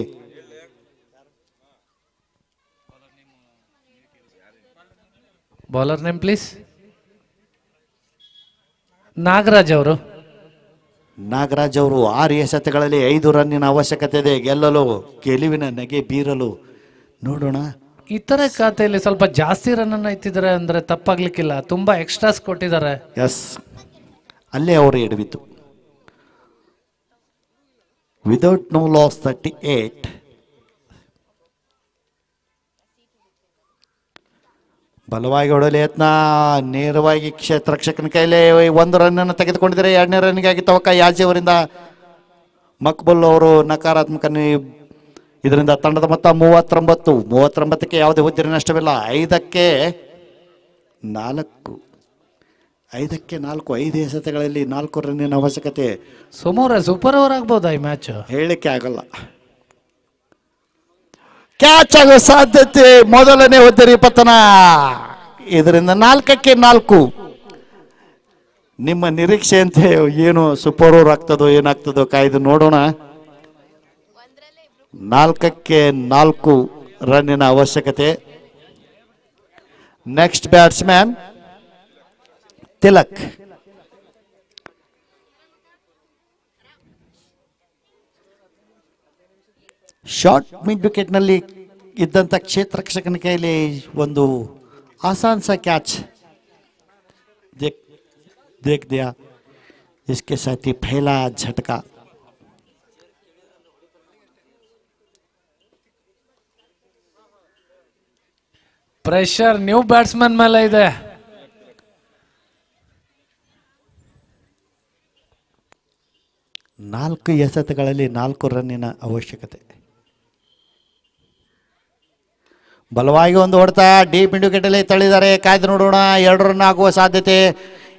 Bowler name please. ನಾಗರಾಜ್ ಅವರು 6 ಎಸೆತಗಳಲ್ಲಿ 5 ರನ್ನಿನ ಅವಶ್ಯಕತೆ ಇದೆ ಗೆಲ್ಲಲು, ಗೆಲುವಿನ ನಗೆ ಬೀರಲು. ನೋಡೋಣ. ಇತರ ಖಾತೆಯಲ್ಲಿ ಸ್ವಲ್ಪ ಜಾಸ್ತಿ ರನ್ ಅನ್ನ ಇತ್ತಿದ್ದಾರೆ ಅಂದ್ರೆ ತಪ್ಪಾಗ್ಲಿಕ್ಕಿಲ್ಲ. ತುಂಬಾ ಎಕ್ಸ್ಟ್ರಾಸ್ ಕೊಟ್ಟಿದ್ದಾರೆ. ಎಸ್, ಅಲ್ಲೇ ಅವರು ಎಡವಿತು. Without no loss 38. ಬಲವಾಗಿ ಹೊಡಲಿ ಯತ್ನ ನೇರವಾಗಿ ಕ್ಷೇತ್ರ ರಕ್ಷಕನ ಕೈಲೇ 1 ರನ್ನನ್ನು ತೆಗೆದುಕೊಂಡಿದ್ದಾರೆ. 2ನೇ ರನ್ನಿಗಾಗಿ ತವಕ ಯಾಜಿ ಅವರಿಂದ ಮಕ್ಬುಲ್ ಅವರು ನಕಾರಾತ್ಮಕ. ಇದರಿಂದ ತಂಡದ ಮೊತ್ತ 39. 39ಕ್ಕೆ ಯಾವುದೇ ಹುದ್ದೆರೆ ನಷ್ಟವಿಲ್ಲ. 5ಕ್ಕೆ 4. 5 ಎಸೆತಗಳಲ್ಲಿ 4 ರನ್ನಿನ ಅವಶ್ಯಕತೆ. ಸೂಪರ್ ಓವರ್ ಆಗ್ಬೋದಾ ಈ ಮ್ಯಾಚ್? ಹೇಳಲಿಕ್ಕೆ ಆಗಲ್ಲ. ಕ್ಯಾಚ್ ಆಗೋ ಸಾಧ್ಯತೆ. ಮೊದಲನೇ ಹುದ್ದೆರಿ ಪತನ. ಇದರಿಂದ 4ಕ್ಕೆ 4. ನಿಮ್ಮ ನಿರೀಕ್ಷೆಯಂತೆ ಏನು ಸೂಪರ್ ಓವರ್ ಆಗ್ತದೋ ಏನಾಗ್ತದೋ ಕಾಯ್ದು ನೋಡೋಣ. 4ಕ್ಕೆ 4 ರನ್ನಿನ ಅವಶ್ಯಕತೆ. Next batsman Tilak. Short mid ವಿಕೆಟ್ನಲ್ಲಿ ಇದ್ದಂಥ ಕ್ಷೇತ್ರ ರಕ್ಷಕನ ಕೈಯಲ್ಲಿ ಒಂದು ಆಸಾನ್ सा ಕ್ಯಾಚ್ देख दिया, इसके साथ ही पहला झटका. ಪ್ರೆಷರ್ ನ್ಯೂ ಬ್ಯಾಟ್ಸ್ಮನ್ ಮೇಲೆ ಇದೆ. 4 ಎಸೆತಗಳಲ್ಲಿ 4 ರನ್ನಿನ ಅವಶ್ಯಕತೆ. ಬಲವಾಗಿ ಒಂದು ಹೊಡೆತ ಡೀಪ್ ಇಂಡಿಕೇಟಲ್ಲಿ ತಳ್ಳಿದ್ದಾರೆ. ಕಾಯ್ದು ನೋಡೋಣ. 2 ರನ್ ಆಗುವ ಸಾಧ್ಯತೆ.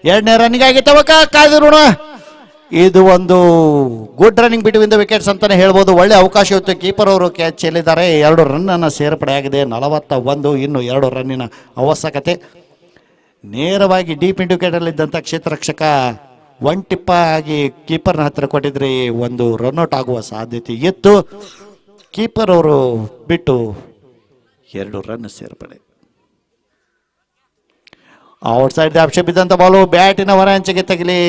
2ನೇ ರನ್ನಿಗಾಗಿ ತವಕ. ಕಾಯ್ದು ನೋಡೋಣ. ಇದು ಒಂದು good running between the wickets ಅಂತಾನೆ ಹೇಳ್ಬೋದು. ಒಳ್ಳೆ ಅವಕಾಶ ಇತ್ತು. ಕೀಪರ್ ಅವರು ಕ್ಯಾಚ್ ಚೆಲ್ಲಿದ್ದಾರೆ. 2 ರನ್ನನ್ನು ಸೇರ್ಪಡೆಯಾಗಿದೆ. 41. ಇನ್ನು 2 ರನ್ನಿನ ಅವಶ್ಯಕತೆ. ನೇರವಾಗಿ ಡೀಪ್ ಇಂಡಿಕೇಟರ್ಲಿದ್ದಂಥ ಕ್ಷೇತ್ರರಕ್ಷಕ ಒನ್ ಟಿಪ್ಪ ಆಗಿ ಕೀಪರ್ನ ಹತ್ತಿರ ಕೊಟ್ಟಿದ್ರೆ 1 ರನ್ಔಟ್ ಆಗುವ ಸಾಧ್ಯತೆ ಇತ್ತು. ಕೀಪರ್ ಅವರು ಬಿಟ್ಟು 2 ರನ್ ಸೇರ್ಪಡೆ. ಔಟ್ ಸೈಡ್ ಆಕ್ಷೇಪ ಬಿದ್ದಂಥ ಬಾಲು ಬ್ಯಾಟಿನ ಹೊರ ಅಂಚಿಗೆ ತಗಲಿ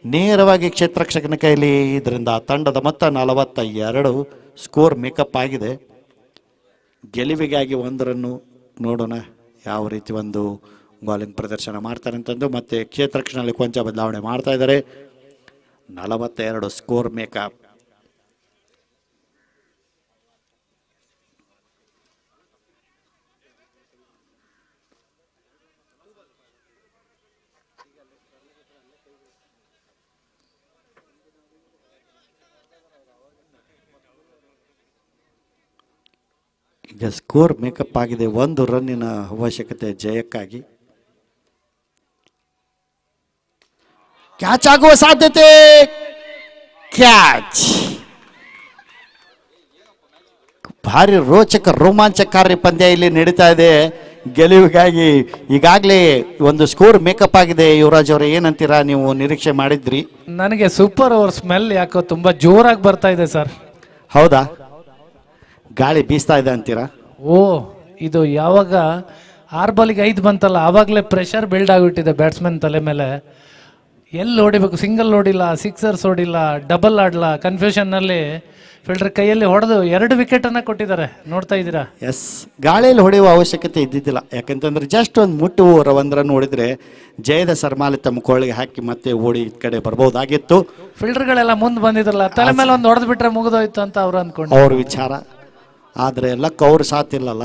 ನೇರವಾಗಿ ಕ್ಷೇತ್ರರಕ್ಷಕನ ಕೈಲಿ. ಇದರಿಂದ ತಂಡದ ಮೊತ್ತ 42. ಸ್ಕೋರ್ ಮೇಕಪ್ ಆಗಿದೆ. ಗೆಲುವಿಗಾಗಿ 1 ರನ್ನು. ನೋಡೋಣ ಯಾವ ರೀತಿ ಒಂದು ಬೌಲಿಂಗ್ ಪ್ರದರ್ಶನ ಮಾಡ್ತಾರೆ ಅಂತಂದು. ಮತ್ತೆ ಕ್ಷೇತ್ರರಕ್ಷಣೆಯಲ್ಲಿ ಕೊಂಚ ಬದಲಾವಣೆ ಮಾಡ್ತಾ ಇದ್ದಾರೆ. 42 ಸ್ಕೋರ್ ಮೇಕಪ್. ಈಗ ಸ್ಕೋರ್ ಮೇಕಪ್ ಆಗಿದೆ. 1 ರನ್ನಿನ ಅವಶ್ಯಕತೆ ಜಯಕ್ಕಾಗಿ. ಕ್ಯಾಚ್ ಆಗುವ ಸಾಧ್ಯತೆ. ಕ್ಯಾಚ್. ಭಾರಿ ರೋಚಕ ರೋಮಾಂಚಕಾರಿ ಪಂದ್ಯ ಇಲ್ಲಿ ನಡೀತಾ ಇದೆ. ಗೆಲುವಿಗಾಗಿ ಈಗಾಗಲೇ ಒಂದು ಸ್ಕೋರ್ ಮೇಕಪ್ ಆಗಿದೆ. ಯುವರಾಜ್ ಅವರೇ, ಏನಂತೀರಾ? ನೀವು ನಿರೀಕ್ಷೆ ಮಾಡಿದ್ರಿ? ನನಗೆ ಸೂಪರ್ ಓವರ್ ಸ್ಮೆಲ್ ಯಾಕೋ ತುಂಬಾ ಜೋರಾಗಿ ಬರ್ತಾ ಇದೆ ಸರ್. ಹೌದಾ? ಗಾಳಿ ಬೀಸ್ತಾ ಇದೆ ಅಂತೀರಾ? ಓ, ಇದು ಯಾವಾಗ 6 ಬಾಲಿಗೆ 5 ಬಂತಲ್ಲ ಆವಾಗಲೇ ಪ್ರೆಷರ್ ಬಿಲ್ಡ್ ಆಗಿಬಿಟ್ಟಿದೆ ಬ್ಯಾಟ್ಸ್ಮನ್ ತಲೆ ಮೇಲೆ. ಎಲ್ಲಿ ಹೊಡಿಬೇಕು? ಸಿಂಗಲ್ ಹೊಡಿಲ್ಲ, ಸಿಕ್ಸರ್ಸ್ ಹೊಡಿಲ್ಲ, ಡಬಲ್ ಆಡಲ್ಲ. ಕನ್ಫ್ಯೂಷನ್ನಲ್ಲಿ ಫೀಲ್ಡರ್ ಕೈಯಲ್ಲಿ ಹೊಡೆದು 2 ವಿಕೆಟನ್ನು ಕೊಟ್ಟಿದ್ದಾರೆ. ನೋಡ್ತಾ ಇದ್ದೀರಾ? ಎಸ್, ಗಾಳಿಯಲ್ಲಿ ಹೊಡೆಯುವ ಅವಶ್ಯಕತೆ ಇದ್ದಿದ್ದಿಲ್ಲ. ಯಾಕಂತಂದ್ರೆ ಜಸ್ಟ್ ಒಂದು ಮುಟ್ಟು 1 ರನ್ ಹೊಡಿದ್ರೆ ಜಯದ ಸರ್ಮಾಲಿ ತಮ್ಮ ಕೊಳ್ಳಿಗೆ ಹಾಕಿ ಮತ್ತೆ ಓಡಿ ಈ ಕಡೆ ಬರ್ಬೋದಾಗಿತ್ತು. ಫೀಲ್ಡರ್ಗಳೆಲ್ಲ ಮುಂದೆ ಬಂದಿದ್ರಲ್ಲ, ತಲೆ ಮೇಲೆ ಒಂದು ಹೊಡೆದು ಬಿಟ್ರೆ ಮುಗಿದೋಯ್ತು ಅಂತ ಅವ್ರು ಅಂದ್ಕೊಂಡು ಅವ್ರ ವಿಚಾರ. ಆದರೆ ಲಕ್ ಅವ್ರ ಸಾತಿಲ್ಲಲ್ಲ.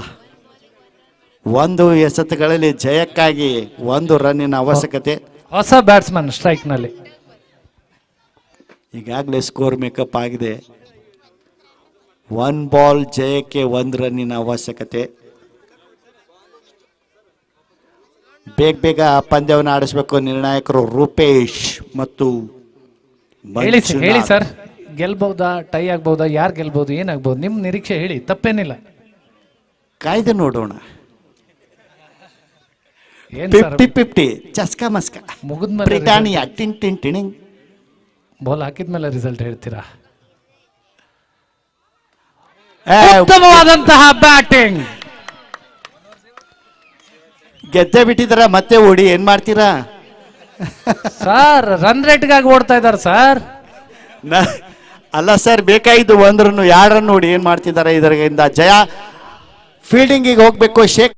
1 ಎಸೆತಗಳಲ್ಲಿ ಜಯಕ್ಕಾಗಿ 1 ರನ್ನಿನ ಅವಶ್ಯಕತೆ. ಹೊಸ ಬ್ಯಾಟ್ಸ್ಮನ್ ಸ್ಟ್ರೈಕ್ನಲ್ಲಿ. ಈಗಾಗಲೇ ಸ್ಕೋರ್ ಮೇಕಪ್ ಆಗಿದೆ. 1 ಬಾಲ್ ಜಯಕ್ಕೆ 1 ರನ್ನಿನ ಅವಶ್ಯಕತೆ. ಬೇಗ ಪಂದ್ಯವನ್ನು ಆಡಿಸಬೇಕು ನಿರ್ಣಾಯಕರು ರೂಪೇಶ್ ಮತ್ತು ಹೇಳಿ ಸರ್, ಗೆಲ್ಬಹುದಾ, ಟೈ ಆಗ್ಬಹುದಾ, ಯಾರು ಗೆಲ್ಬಹುದು, ಏನಾಗ್ಬಹುದು? ನಿಮ್ಮ ನಿರೀಕ್ಷೆ ಹೇಳಿ, ತಪ್ಪೇನಿಲ್ಲ. ಕಾಯ್ದು ನೋಡೋಣ. ಏನ್ 50-50 ಚಸ್ಕಾ ಮಸ್ಕಾ ಮುಗಿದ್ಮೇಲೆ ಬ್ರಿಟಾನಿಯಾ ಟಿನ್ ಟಿನ್ ಟಿಣಿಂಗ್. ಬಾಲ್ ಹಾಕಿದ್ಮೇಲೆ ರಿಸಲ್ಟ್ ಹೇಳ್ತೀರಾ? ಉತ್ತಮವಾದಂತಹ ಬ್ಯಾಟಿಂಗ್. ಗೆದ್ದೆ ಬಿಟ್ಟಿದಾರ, ಮತ್ತೆ ಓಡಿ ಏನ್ ಮಾಡ್ತೀರಾ ಸರ್? ರನ್ ರೇಟ್ಗಾಗಿ ಓಡ್ತಾ ಇದಾರೆ ಸರ್. ಅಲ್ಲ ಸರ್, ಬೇಕಾಗಿದ್ದು 1 ರನ್ 2 ರನ್ ಓಡಿ ಏನ್ ಮಾಡ್ತಿದ್ದಾರೆ. ಇದರಿಂದ ಜಯ ಫೀಲ್ಡಿಂಗಿಗೆ ಹೋಗ್ಬೇಕು. ಶೇಖ್